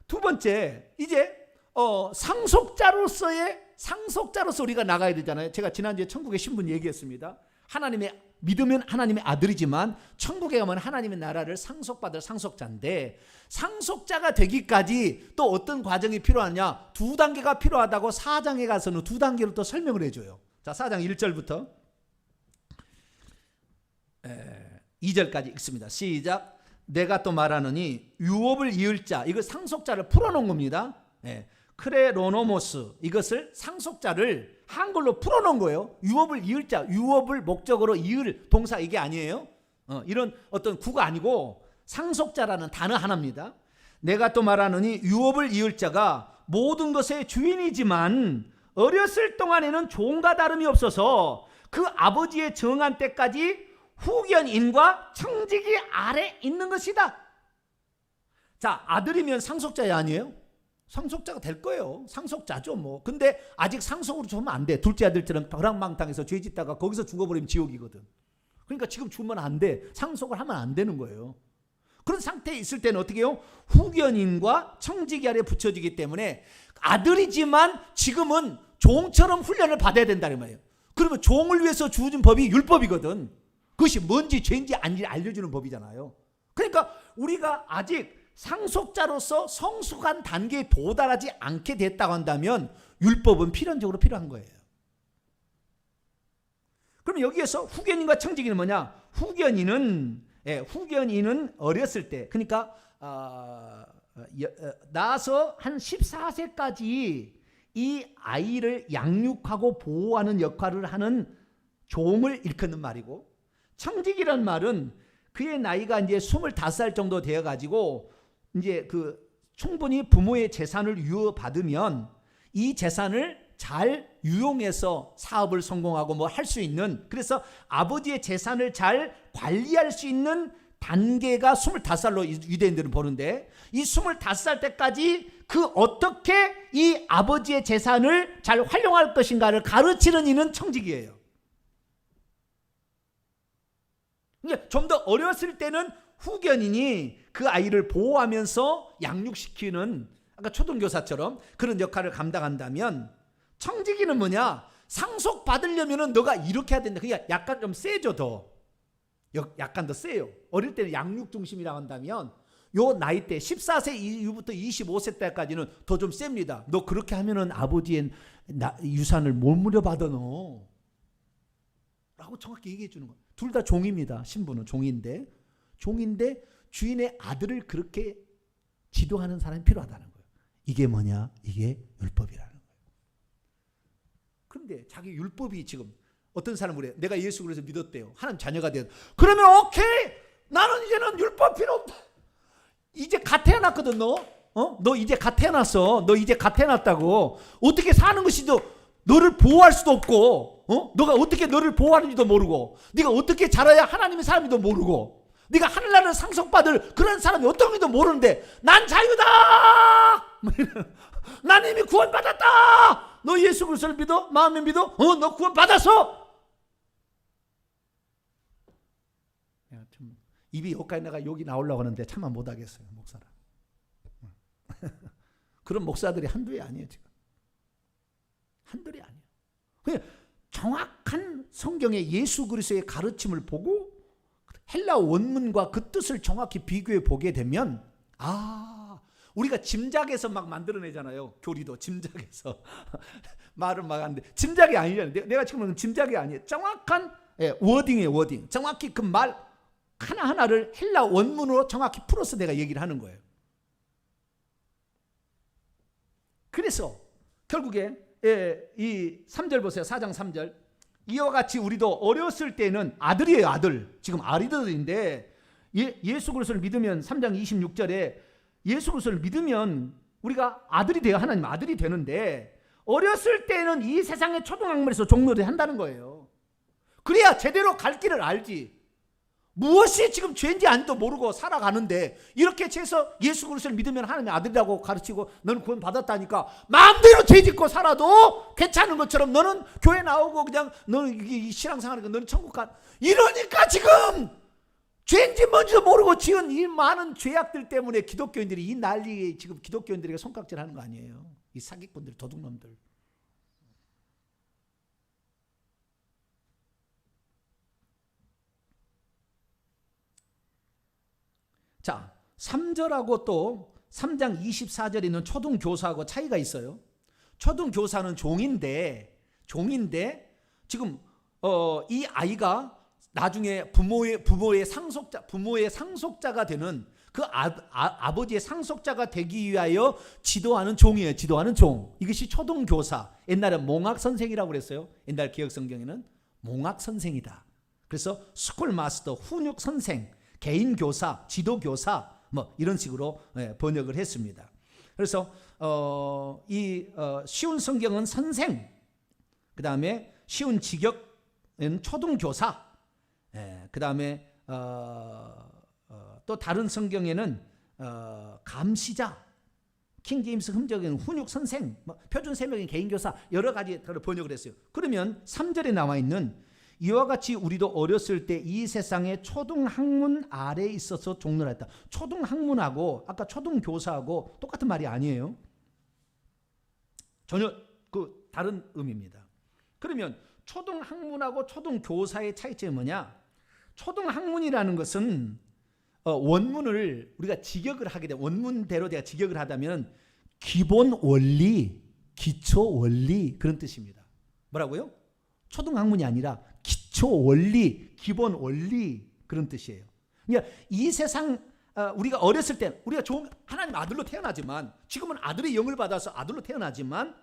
두 번째, 이제 상속자로서 우리가 나가야 되잖아요. 제가 지난주에 천국의 신분 얘기했습니다. 믿으면 하나님의 아들이지만 천국에 가면 하나님의 나라를 상속받을 상속자인데, 상속자가 되기까지 또 어떤 과정이 필요하냐, 두 단계가 필요하다고 4장에 가서는 두 단계로 또 설명을 해줘요. 자, 4장 1절부터 2절까지 읽습니다. 시작. 내가 또 말하느니 유업을 이을 자, 이거 상속자를 풀어놓은 겁니다. 크레로노모스, 이것을 상속자를 한글로 풀어놓은 거예요. 유업을 이을 자, 유업을 목적으로 이을 동사 이게 아니에요. 이런 어떤 구가 아니고 상속자라는 단어 하나입니다. 내가 또 말하느니 유업을 이을 자가 모든 것의 주인이지만 어렸을 동안에는 종과 다름이 없어서 그 아버지의 정한 때까지 후견인과 청지기 아래 있는 것이다. 자, 아들이면 상속자야 아니에요? 상속자가 될 거예요. 상속자죠 뭐. 근데 아직 상속으로 주면 안 돼. 둘째 아들처럼 벼락망탕해서 죄 짓다가 거기서 죽어버리면 지옥이거든. 그러니까 지금 주면 안 돼. 상속을 하면 안 되는 거예요. 그런 상태에 있을 때는 어떻게 해요? 후견인과 청지기 아래 붙여지기 때문에 아들이지만 지금은 종처럼 훈련을 받아야 된다는 말이에요. 그러면 종을 위해서 주어진 법이 율법이거든. 그것이 뭔지 죄인지 아닌지 알려주는 법이잖아요. 그러니까 우리가 아직 상속자로서 성숙한 단계에 도달하지 않게 됐다고 한다면 율법은 필연적으로 필요한 거예요. 그럼 여기에서 후견인과 청지기는 뭐냐? 후견인은 어렸을 때, 그러니까 나서 한 14세까지 이 아이를 양육하고 보호하는 역할을 하는 종을 일컫는 말이고, 청지기란 말은 그의 나이가 이제 25살 정도 되어 가지고 이제 그 충분히 부모의 재산을 유효받으면 이 재산을 잘 유용해서 사업을 성공하고 뭐 할 수 있는, 그래서 아버지의 재산을 잘 관리할 수 있는 단계가 25살로 유대인들은 보는데, 이 25살 때까지 그 어떻게 이 아버지의 재산을 잘 활용할 것인가를 가르치는 이는 청지기예요. 좀 더 어렸을 때는 후견인이 그 아이를 보호하면서 양육시키는, 아까 초등교사처럼 그런 역할을 감당한다면, 청지기는 뭐냐? 상속받으려면 너가 이렇게 해야 된다. 그러니까 약간 좀 세죠. 약간 더 세요. 어릴 때는 양육 중심이라고 한다면 요 나이 때 14세 이후부터 25세 때까지는 더 좀 셉니다. 너 그렇게 하면은 아버지의 유산을 못 물려받아 너 라고 정확히 얘기해 주는 거예요. 둘 다 종입니다. 신부는 종인데 주인의 아들을 그렇게 지도하는 사람이 필요하다는 거예요. 이게 뭐냐? 이게 율법이라는 거예요. 그런데 자기 율법이 지금 어떤 사람은 그래요. 내가 예수 그리스도 믿었대요. 하나님 자녀가 되었. 그러면 오케이. 나는 이제는 율법 필요 없다. 이제 갓 태어났거든 너. 너 이제 갓 태어났어. 너 이제 갓 태어났다고. 어떻게 사는 것이 너를 보호할 수도 없고, 너가 어떻게 너를 보호하는지도 모르고, 네가 어떻게 자라야 하나님의 사람인지도 모르고, 네가 하늘나라를 상속받을 그런 사람이 어떤 건지도 모르는데 난 자유다. 난 이미 구원받았다. 너 예수 그리스도를 믿어? 마음에 믿어? 너 구원받았어. 입이 여기까지 내가 여기 나오려고 하는데 참아 못하겠어요. 목사라. 그런 목사들이 한둘이 아니에요. 지금 한둘이 아니에요. 그냥 정확한 성경의 예수 그리스도의 가르침을 보고 헬라 원문과 그 뜻을 정확히 비교해 보게 되면, 우리가 짐작해서 막 만들어내잖아요. 교리도 짐작해서 말을 막 하는데 짐작이 아니잖아요. 내가 지금 짐작이 아니에요. 정확한 워딩이에요. 워딩. 정확히 그 말 하나하나를 헬라 원문으로 정확히 풀어서 내가 얘기를 하는 거예요. 그래서 결국에 이 3절 보세요. 4장 3절. 이와 같이 우리도 어렸을 때는 아들이에요. 아들. 지금 아리들인데 예수 그리스도를 믿으면 3장 26절에 예수 그리스도를 믿으면 우리가 아들이 돼요. 하나님 아들이 되는데 어렸을 때는 이 세상의 초등학문에서 종로를 한다는 거예요. 그래야 제대로 갈 길을 알지. 무엇이 지금 죄인지 아닌지도 모르고 살아가는데 이렇게 해서 예수 그리스도를 믿으면 하나님의 아들이라고 가르치고 너는 구원 받았다니까 마음대로 죄 짓고 살아도 괜찮은 것처럼 너는 교회 나오고 그냥 너는 신앙생활하니까 너는 천국 가. 이러니까 지금 죄인지 뭔지도 모르고 지은 이 많은 죄악들 때문에 기독교인들이 이 난리에 지금 기독교인들에게 손깍질하는 거 아니에요. 이 사기꾼들, 도둑놈들. 자, 3절하고 또 3장 24절에 있는 초등교사하고 차이가 있어요. 초등교사는 종인데 지금 이 아이가 나중에 부모의 상속자가 되는 그 아버지의 상속자가 되기 위하여 지도하는 종이에요. 지도하는 종. 이것이 초등교사. 옛날에 몽학선생이라고 그랬어요. 옛날 기억성경에는 몽학선생이다. 그래서 스쿨마스터, 훈육선생, 개인교사, 지도교사 뭐 이런 식으로 번역을 했습니다. 그래서 쉬운 성경은 선생, 그 다음에 쉬운 직역은 초등교사, 그 다음에 또 다른 성경에는 감시자, 킹제임스 흠적인 훈육선생, 표준 세명인 개인교사 여러 가지 번역을 했어요. 그러면 3절에 나와 있는 이와 같이 우리도 어렸을 때 이 세상의 초등학문 아래에 있어서 종로를 했다. 초등학문하고 아까 초등교사하고 똑같은 말이 아니에요. 전혀 그 다른 의미입니다. 그러면 초등학문하고 초등교사의 차이점이 뭐냐? 초등학문이라는 것은 원문을 우리가 직역을 하게 되면 원문대로 내가 직역을 하다면 기본 원리, 기초 원리 그런 뜻입니다. 뭐라고요? 초등학문이 아니라 기초 원리, 기본 원리 그런 뜻이에요. 그러니까 이 세상 우리가 어렸을 때 우리가 좋은 하나님 아들로 태어나지만 지금은 아들의 영을 받아서 아들로 태어나지만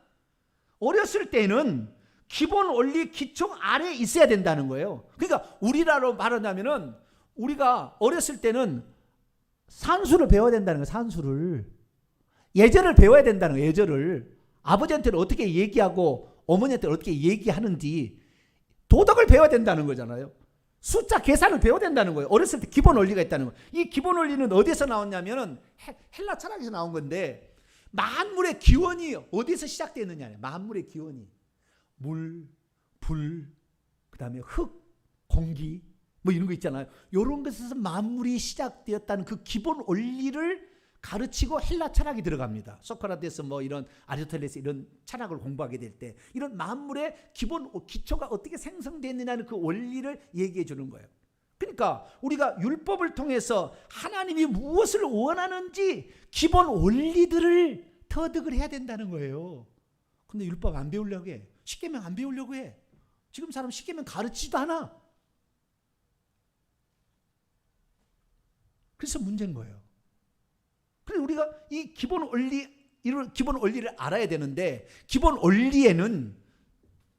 어렸을 때는 기본 원리 기초 아래에 있어야 된다는 거예요. 그러니까 우리라로 말하자면은 우리가 어렸을 때는 산수를 배워야 된다는 거예요. 산수를. 예절을 배워야 된다는 거예요. 예절을. 아버지한테는 어떻게 얘기하고 어머니한테는 어떻게 얘기하는지 도덕을 배워야 된다는 거잖아요. 숫자 계산을 배워야 된다는 거예요. 어렸을 때 기본 원리가 있다는 거예요. 이 기본 원리는 어디서 나왔냐면은 헬라 철학에서 나온 건데 만물의 기원이 어디서 시작되느냐. 만물의 기원이 물, 불, 그 다음에 흙, 공기 뭐 이런 거 있잖아요. 이런 것에서 만물이 시작되었다는 그 기본 원리를 가르치고 헬라 철학이 들어갑니다. 소크라테스 뭐 이런 아리스토텔레스 이런 철학을 공부하게 될 때 이런 만물의 기본 기초가 어떻게 생성됐느냐는 그 원리를 얘기해 주는 거예요. 그러니까 우리가 율법을 통해서 하나님이 무엇을 원하는지 기본 원리들을 터득을 해야 된다는 거예요. 근데 율법 안 배우려고 해. 십계명 안 배우려고 해. 지금 사람 십계명 가르치지도 않아. 그래서 문제인 거예요. 그래서 우리가 이 기본 원리를 알아야 되는데 기본 원리에는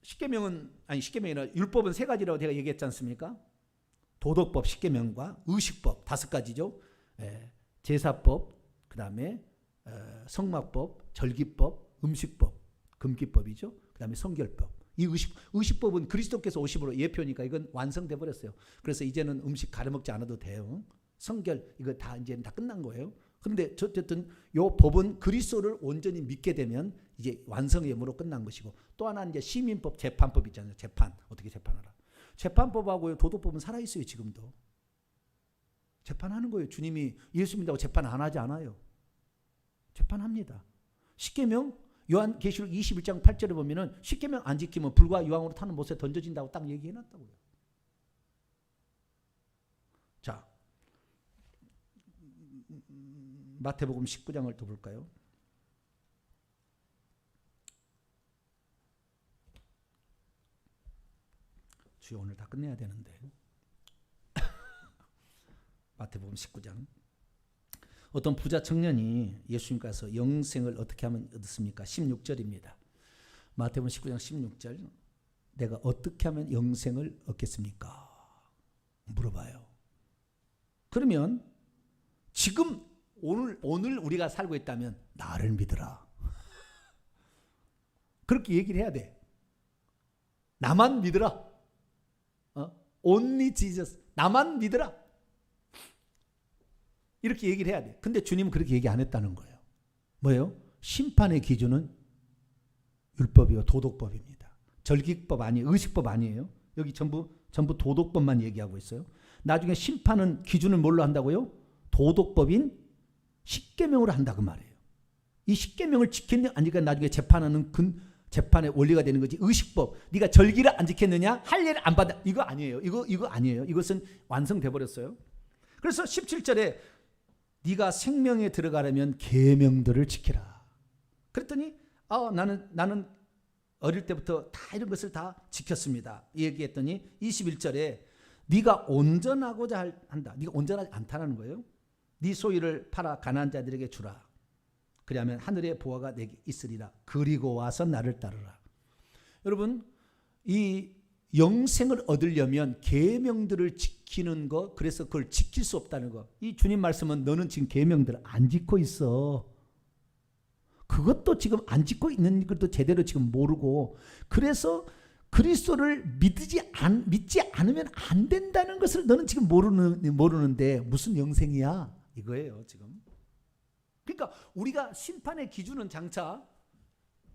십계명은 아니 십계명이나 율법은 세 가지라고 제가 얘기했지 않습니까? 도덕법, 십계명과 의식법 5가지죠. 제사법, 그 다음에 성막법, 절기법, 음식법, 금기법이죠. 그 다음에 성결법. 이 의식법은 그리스도께서 오심으로 예표니까 이건 완성돼 버렸어요. 그래서 이제는 음식 가려 먹지 않아도 돼요. 성결 이거 다 이제는 다 끝난 거예요. 그런데 어쨌든 요 법은 그리스도를 온전히 믿게 되면 이제 완성의 의무로 끝난 것이고 또 하나는 이제 시민법, 재판법 있잖아요. 재판 어떻게 재판하라. 재판법하고 도덕법은 살아 있어요. 지금도 재판하는 거예요. 주님이 예수 믿다고 재판 안 하지 않아요. 재판합니다. 십계명 요한계시록 21장 8절에 보면은 십계명 안 지키면 불과 유황으로 타는 못에 던져진다고 딱 얘기해놨다고요. 자, 마태복음 19장을 또 볼까요? 주여, 오늘 다 끝내야 되는데. 마태복음 19장. 어떤 부자 청년이 예수님 가서 영생을 어떻게 하면 얻습니까? 16절입니다. 마태복음 19장 16절. 내가 어떻게 하면 영생을 얻겠습니까? 물어봐요. 그러면 지금 오늘 우리가 살고 있다면 나를 믿으라. 그렇게 얘기를 해야 돼. 나만 믿으라. Only Jesus. 나만 믿으라. 이렇게 얘기를 해야 돼. 근데 주님은 그렇게 얘기 안 했다는 거예요. 뭐예요? 심판의 기준은 율법이요 도덕법입니다. 절기법 아니에요. 의식법 아니에요. 여기 전부 도덕법만 얘기하고 있어요. 나중에 심판은 기준을 뭘로 한다고요? 도덕법인 십계명으로 한다 그 말이에요. 이 십계명을 지켰냐 아니까 나중에 재판하는 재판의 원리가 되는 거지. 의식법. 네가 절기를 안 지켰느냐? 할례를 안 받아. 이거 아니에요. 이거 아니에요. 이것은 완성돼 버렸어요. 그래서 17절에 네가 생명에 들어가려면 계명들을 지키라. 그랬더니 나는 어릴 때부터 다 이런 것을 다 지켰습니다. 얘기했더니 21절에 네가 온전하고자 한다. 네가 온전하지 않다는 거예요. 네 소유를 팔아 가난한 자들에게 주라. 그리하면 하늘의 보화가 내게 있으리라. 그리고 와서 나를 따르라. 여러분, 이 영생을 얻으려면 계명들을 지키는 것, 그래서 그걸 지킬 수 없다는 것. 이 주님 말씀은 너는 지금 계명들을 안 지키고 있어. 그것도 지금 안 지키고 있는 것도 제대로 지금 모르고, 그래서 그리스도를 믿지 않으면 안 된다는 것을 너는 지금 모르는데 무슨 영생이야? 이거예요 지금. 그러니까 우리가 심판의 기준은 장차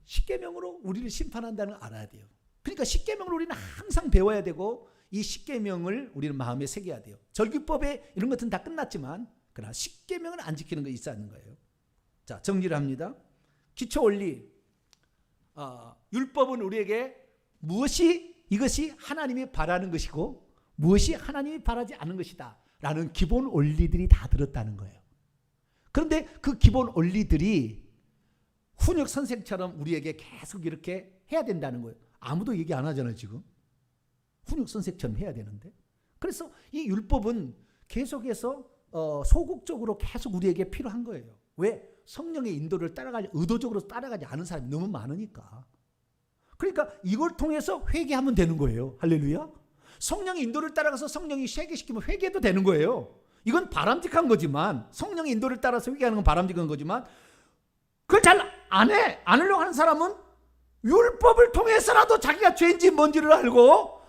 십계명으로 우리를 심판한다는 걸 알아야 돼요. 그러니까 십계명을 우리는 항상 배워야 되고, 이 십계명을 우리는 마음에 새겨야 돼요. 절기법에 이런 것은 다 끝났지만 그러나 십계명을 안 지키는 거 있어야 하는 거예요. 자, 정리를 합니다. 기초 원리, 율법은 우리에게 이것이 하나님이 바라는 것이고 무엇이 하나님이 바라지 않은 것이다 라는 기본 원리들이 다 들었다는 거예요. 그런데 그 기본 원리들이 훈육 선생처럼 우리에게 계속 이렇게 해야 된다는 거예요. 아무도 얘기 안 하잖아요 지금. 훈육 선생처럼 해야 되는데. 그래서 이 율법은 계속해서 소극적으로 계속 우리에게 필요한 거예요. 왜? 성령의 인도를 의도적으로 따라가지 않은 사람이 너무 많으니까. 그러니까 이걸 통해서 회개하면 되는 거예요. 할렐루야. 성령의 인도를 따라가서 성령이 회개시키면 회개도 되는 거예요. 이건 바람직한 거지만, 성령의 인도를 따라서 회개하는 건 바람직한 거지만, 그걸 잘 안 해. 안 하려고 하는 사람은 율법을 통해서라도 자기가 죄인지 뭔지를 알고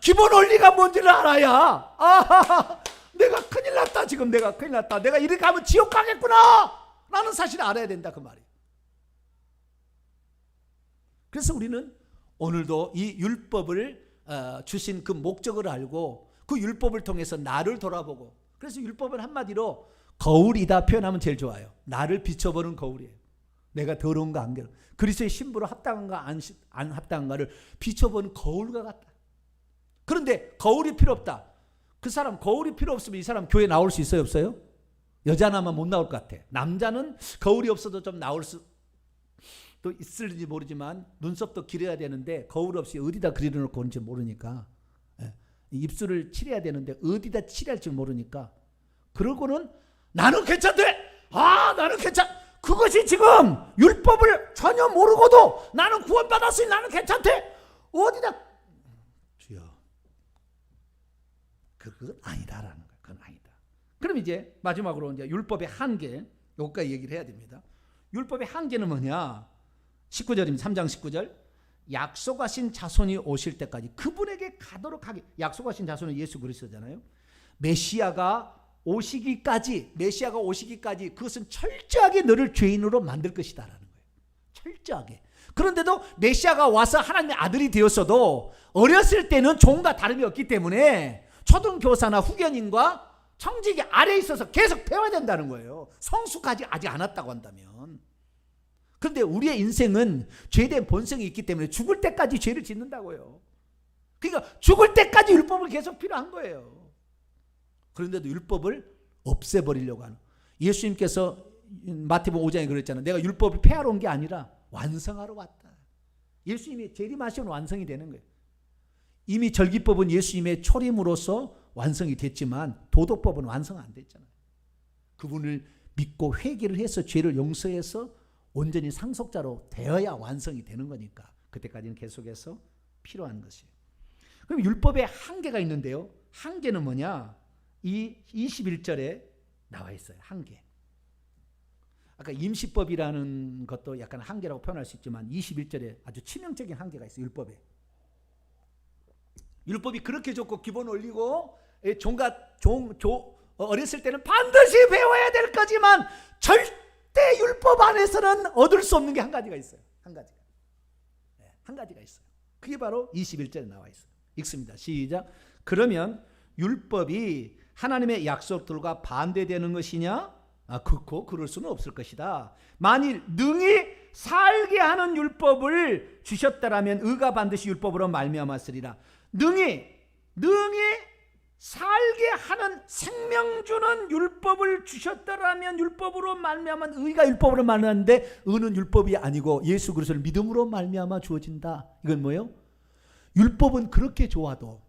기본 원리가 뭔지를 알아야 내가 큰일 났다. 지금 내가 큰일 났다. 내가 이렇게 하면 지옥 가겠구나 라는 사실을 알아야 된다 그 말이에요. 그래서 우리는 오늘도 이 율법을 주신 그 목적을 알고 그 율법을 통해서 나를 돌아보고, 그래서 율법은 한마디로 거울이다 표현하면 제일 좋아요. 나를 비춰보는 거울이에요. 내가 더러운가 안 더러운가, 그리스도의 신부로 합당한가 안 합당한가를 비춰보는 거울과 같다. 그런데 거울이 필요 없다. 그 사람 거울이 필요 없으면 이 사람 교회 나올 수 있어요 없어요? 여자나만 못 나올 것 같아. 남자는 거울이 없어도 좀 나올 수도 있을지 모르지만 눈썹도 기려야 되는데 거울 없이 어디다 그려놓고 오는지 모르니까, 입술을 칠해야 되는데 어디다 칠해야 할지 모르니까, 그러고는 나는 괜찮대. 나는 괜찮. 그것이 지금 율법을 전혀 모르고도 나는 구원받았으니 나는 괜찮대. 어디다. 주여, 그건 아니다라는 거예요. 그건 아니다. 그럼 이제 마지막으로 이제 율법의 한계, 여기까지 얘기를 해야 됩니다. 율법의 한계는 뭐냐? 19절입니다. 3장 19절. 약속하신 자손이 오실 때까지 그분에게 가도록 하게. 약속하신 자손은 예수 그리스도잖아요. 메시아가 오시기까지 그것은 철저하게 너를 죄인으로 만들 것이다라는 거예요. 철저하게. 그런데도 메시아가 와서 하나님의 아들이 되었어도 어렸을 때는 종과 다름이 없기 때문에 초등교사나 후견인과 청직이 아래에 있어서 계속 배워야 된다는 거예요. 성숙하지 아직 않았다고 한다면. 그런데 우리의 인생은 죄된 본성이 있기 때문에 죽을 때까지 죄를 짓는다고요. 그러니까 죽을 때까지 율법을 계속 필요한 거예요. 그런데도 율법을 없애버리려고 하는, 예수님께서 마태복음 5장에 그랬잖아요. 내가 율법을 폐하러 온 게 아니라 완성하러 왔다. 예수님이 재림하시면 완성이 되는 거예요. 이미 절기법은 예수님의 초림으로서 완성이 됐지만 도덕법은 완성 안 됐잖아요. 그분을 믿고 회개를 해서 죄를 용서해서 온전히 상속자로 되어야 완성이 되는 거니까 그때까지는 계속해서 필요한 것이에요. 그럼 율법에 한계가 있는데요. 한계는 뭐냐? 이 21절에 나와 있어요. 한계. 아까 임시법이라는 것도 약간 한계라고 표현할 수 있지만 21절에 아주 치명적인 한계가 있어요. 율법에. 율법이 그렇게 좋고 기본 올리고 어렸을 때는 반드시 배워야 될 거지만 절대 율법 안에서는 얻을 수 없는 게 한 가지가 있어요. 한 가지가 있어요. 그게 바로 21절에 나와 있어요. 읽습니다. 시작. 그러면 율법이 하나님의 약속들과 반대되는 것이냐? 그렇고 그럴 수는 없을 것이다. 만일 능히 살게 하는 율법을 주셨다라면 의가 반드시 율법으로 말미암았으리라. 능히 살게 하는 생명 주는 율법을 주셨다라면 율법으로 말미암은 의가 율법으로 말미암는데 의는 율법이 아니고 예수 그리스도를 믿음으로 말미암아 주어진다. 이건 뭐예요? 율법은 그렇게 좋아도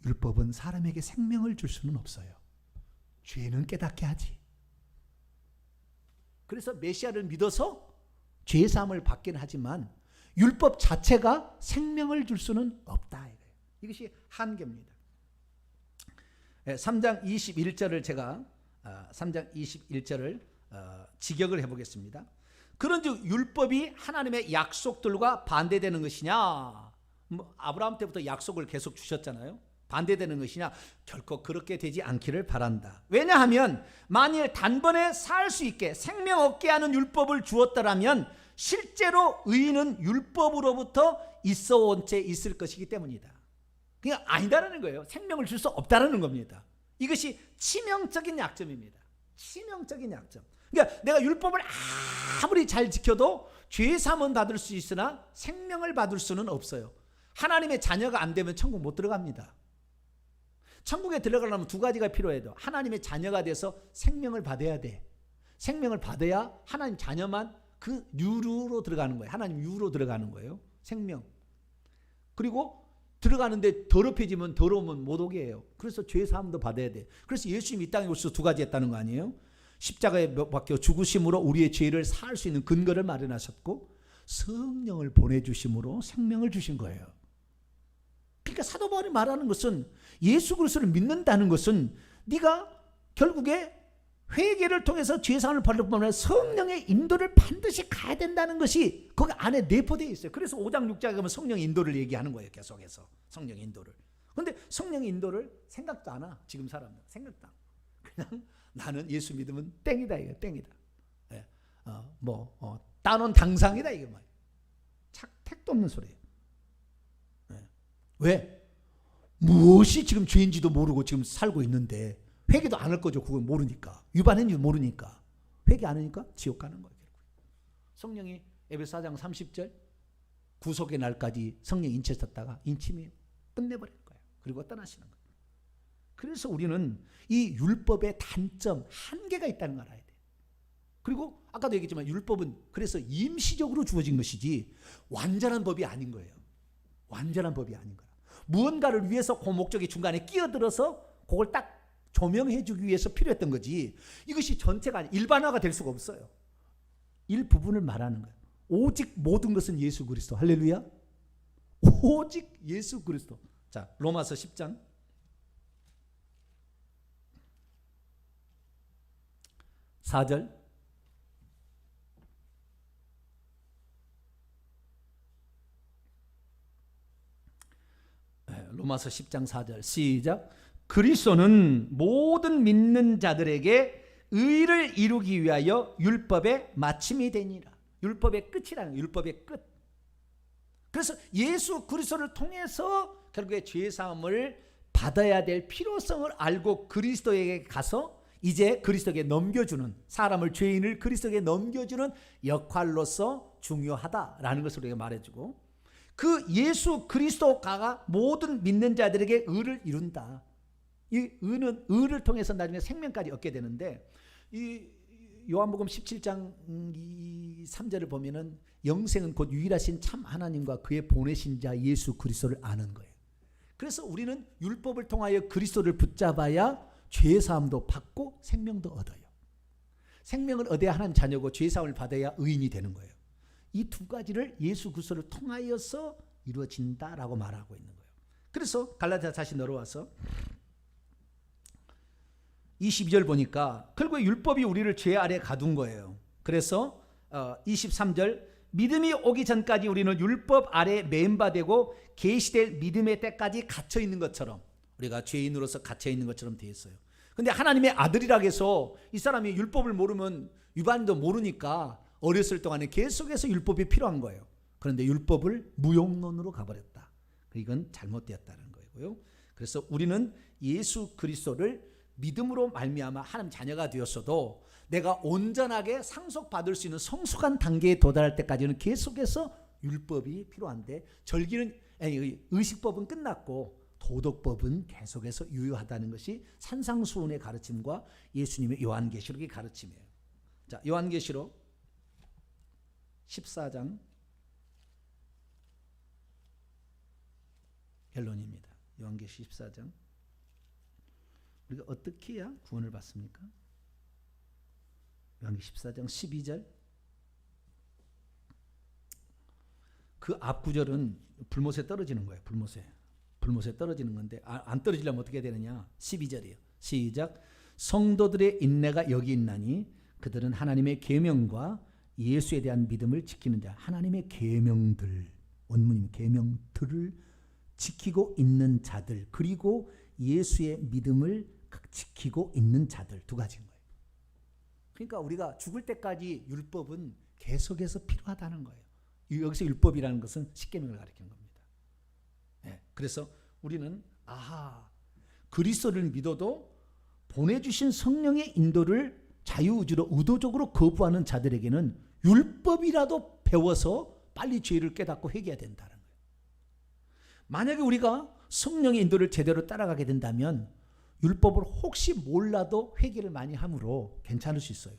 율법은 사람에게 생명을 줄 수는 없어요. 죄는 깨닫게 하지. 그래서 메시아를 믿어서 죄사함을 받긴 하지만 율법 자체가 생명을 줄 수는 없다. 이것이 한계입니다. 3장 21절을 제가 3장 21절을 직역을 해보겠습니다. 그런즉 율법이 하나님의 약속들과 반대되는 것이냐? 아브라함 때부터 약속을 계속 주셨잖아요. 반대되는 것이냐? 결코 그렇게 되지 않기를 바란다. 왜냐하면 만일 단번에 살 수 있게 생명 얻게 하는 율법을 주었더라면 실제로 의인은 율법으로부터 있어온 채 있을 것이기 때문이다. 그냥 아니다라는 거예요. 생명을 줄 수 없다라는 겁니다. 이것이 치명적인 약점입니다. 치명적인 약점. 그러니까 내가 율법을 아무리 잘 지켜도 죄 사함은 받을 수 있으나 생명을 받을 수는 없어요. 하나님의 자녀가 안 되면 천국 못 들어갑니다. 천국에 들어가려면 두 가지가 필요해요. 하나님의 자녀가 돼서 생명을 받아야 돼. 생명을 받아야 하나님 자녀만 그 유로 들어가는 거예요. 하나님 유로 들어가는 거예요. 생명. 그리고 들어가는데 더럽혀지면 더러우면 못 오게 해요. 그래서 죄 사함도 받아야 돼. 그래서 예수님이 이 땅에 오셔서 두 가지 했다는 거 아니에요? 십자가에 박혀 죽으심으로 우리의 죄를 사할 수 있는 근거를 마련하셨고 성령을 보내주심으로 생명을 주신 거예요. 그러니까 사도 바울이 말하는 것은 예수 그리스도를 믿는다는 것은 네가 결국에 회개를 통해서 죄사함을 받을 뿐만 아니라 성령의 인도를 반드시 가야 된다는 것이 거기 안에 내포되어 있어요. 그래서 5장 6장에 가면 성령의 인도를 얘기하는 거예요. 계속해서 성령의 인도를. 그런데 성령의 인도를 생각도 안 하. 지금 사람들 생각도 안 하. 그냥 나는 예수 믿으면 땡이다 이거 땡이다. 예. 따놓은 당상이다 이게 말이에요. 택도 없는 소리예요. 예. 왜? 무엇이 지금 죄인지도 모르고 지금 살고 있는데 회개도 안 할 거죠. 그걸 모르니까. 위반했는지 모르니까. 회개 안 하니까 지옥 가는 거예요. 성령이 에베소 4장 30절 구속의 날까지 성령 인치셨다가 인침이 끝내버릴 거예요. 그리고 떠나시는 거예요. 그래서 우리는 이 율법의 단점, 한계가 있다는 걸 알아야 돼요. 그리고 아까도 얘기했지만 율법은 그래서 임시적으로 주어진 것이지 완전한 법이 아닌 거예요. 완전한 법이 아닌 거예요. 무언가를 위해서 그 목적이 중간에 끼어들어서 그걸 딱 조명해 주기 위해서 필요했던 거지 이것이 전체가 아니 일반화가 될 수가 없어요. 일부분을 말하는 거예요. 오직 모든 것은 예수 그리스도. 할렐루야. 오직 예수 그리스도. 자, 로마서 10장 4절 로마서 10장 4절 시작. 그리스도는 모든 믿는 자들에게 의를 이루기 위하여 율법의 마침이 되니라. 율법의 끝이라는 거예요. 율법의 끝. 그래서 예수 그리스도를 통해서 결국에 죄사함을 받아야 될 필요성을 알고 그리스도에게 가서 이제 그리스도에게 넘겨주는 사람을 죄인을 그리스도에게 넘겨주는 역할로서 중요하다라는 것을 우리가 말해주고 그 예수 그리스도가 모든 믿는 자들에게 의를 이룬다. 이 의를 통해서 나중에 생명까지 얻게 되는데, 이 요한복음 17장 3절을 보면은 영생은 곧 유일하신 참 하나님과 그의 보내신 자 예수 그리스도를 아는 거예요. 그래서 우리는 율법을 통하여 그리스도를 붙잡아야 죄사함도 받고 생명도 얻어요. 생명을 얻어야 하나님 자녀고 죄사함을 받아야 의인이 되는 거예요. 이 두 가지를 예수 그리스도를 통하여서 이루어진다라고 말하고 있는 거예요. 그래서 갈라디아 다시 넘어와서 22절 보니까 결국 율법이 우리를 죄 아래 가둔 거예요. 그래서 23절 믿음이 오기 전까지 우리는 율법 아래 매인바되고 계시될 믿음의 때까지 갇혀 있는 것처럼, 우리가 죄인으로서 갇혀 있는 것처럼 되어 있어요. 근데 하나님의 아들이라 해서 이 사람이 율법을 모르면, 위반도 모르니까 어렸을 동안에 계속해서 율법이 필요한 거예요. 그런데 율법을 무용론으로 가버렸다. 이건 잘못되었다는 거고요. 그래서 우리는 예수 그리스도를 믿음으로 말미암아 하나님 자녀가 되었어도 내가 온전하게 상속받을 수 있는 성숙한 단계에 도달할 때까지는 계속해서 율법이 필요한데, 의식법은 끝났고 도덕법은 계속해서 유효하다는 것이 산상수훈의 가르침과 예수님의 요한계시록의 가르침이에요. 자, 요한계시록 14장 결론입니다. 요한계시록 14장. 우리가 어떻게 해야 구원을 받습니까? 요한계시록 14장 12절. 그 앞 구절은 불못에 떨어지는 거예요. 불못에 떨어지는 건데, 안 떨어지려면 어떻게 되느냐? 12절이에요. 시작. 성도들의 인내가 여기 있나니 그들은 하나님의 계명과 예수에 대한 믿음을 지키는 자. 하나님의 계명들, 원문이면 계명들을 지키고 있는 자들, 그리고 예수의 믿음을 지키고 있는 자들, 두 가지인 거예요. 그러니까 우리가 죽을 때까지 율법은 계속해서 필요하다는 거예요. 여기서 율법이라는 것은 십계명을 가리키는 겁니다. 네, 그래서 우리는 그리스도를 믿어도 보내주신 성령의 인도를 자유의지로 의도적으로 거부하는 자들에게는 율법이라도 배워서 빨리 죄를 깨닫고 회개해야 된다는 거예요. 만약에 우리가 성령의 인도를 제대로 따라가게 된다면 율법을 혹시 몰라도 회개를 많이 함으로 괜찮을 수 있어요.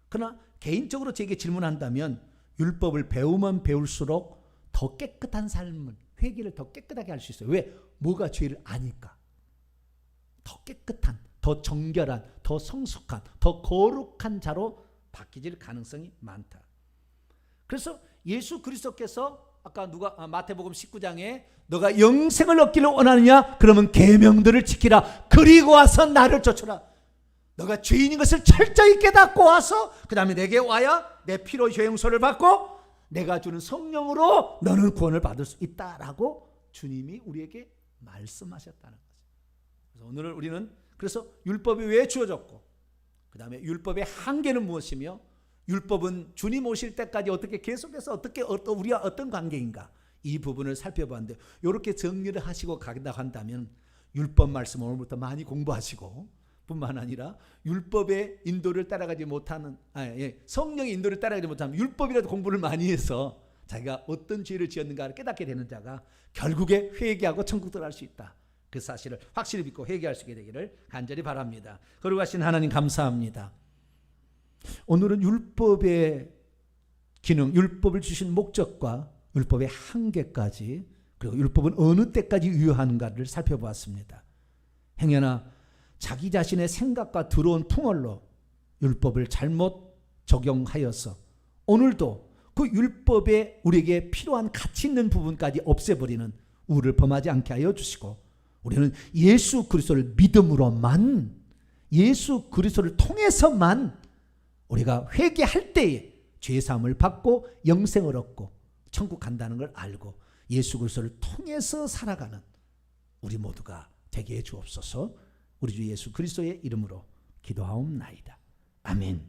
그러나 개인적으로 제게 질문한다면 율법을 배우면 배울수록 더 깨끗한 삶을, 회개를 더 깨끗하게 할 수 있어요. 왜? 뭐가 죄를 아니까. 더 깨끗한, 더 정결한, 더 성숙한, 더 거룩한 자로 바뀌질 가능성이 많다. 그래서 예수 그리스도께서 아까 마태복음 19장에 너가 영생을 얻기를 원하느냐? 그러면 계명들을 지키라. 그리고 와서 나를 쫓으라. 너가 죄인인 것을 철저히 깨닫고 와서 그 다음에 내게 와야 내 피로 죄용서를 받고 내가 주는 성령으로 너는 구원을 받을 수 있다라고 주님이 우리에게 말씀하셨다는 거죠. 그래서 오늘 우리는 그래서 율법이 왜 주어졌고, 그 다음에 율법의 한계는 무엇이며, 율법은 주님 오실 때까지 어떻게 계속해서 우리와 어떤 관계인가, 이 부분을 살펴봤는데, 이렇게 정리를 하시고 가긴다 한다면 율법 말씀 오늘부터 많이 공부하시고, 뿐만 아니라 율법의 인도를 따라가지 못하는, 성령의 인도를 따라가지 못하면 율법이라도 공부를 많이 해서 자기가 어떤 죄를 지었는가를 깨닫게 되는 자가 결국에 회개하고 천국 들어갈 수 있다. 그 사실을 확실히 믿고 회개할 수 있게 되기를 간절히 바랍니다. 거룩하신 하나님 감사합니다. 오늘은 율법의 기능, 율법을 주신 목적과 율법의 한계까지, 그리고 율법은 어느 때까지 유효한가를 살펴보았습니다. 행여나 자기 자신의 생각과 들어온 풍월로 율법을 잘못 적용하여서 오늘도 그 율법에 우리에게 필요한 가치 있는 부분까지 없애버리는 우를 범하지 않게 하여 주시고, 우리는 예수 그리스도를 믿음으로만, 예수 그리스도를 통해서만 우리가 회개할 때에 죄사함을 받고 영생을 얻고 천국 간다는 걸 알고 예수 그리스도를 통해서 살아가는 우리 모두가 되게 해 주옵소서. 우리 주 예수 그리스도의 이름으로 기도하옵나이다. 아멘.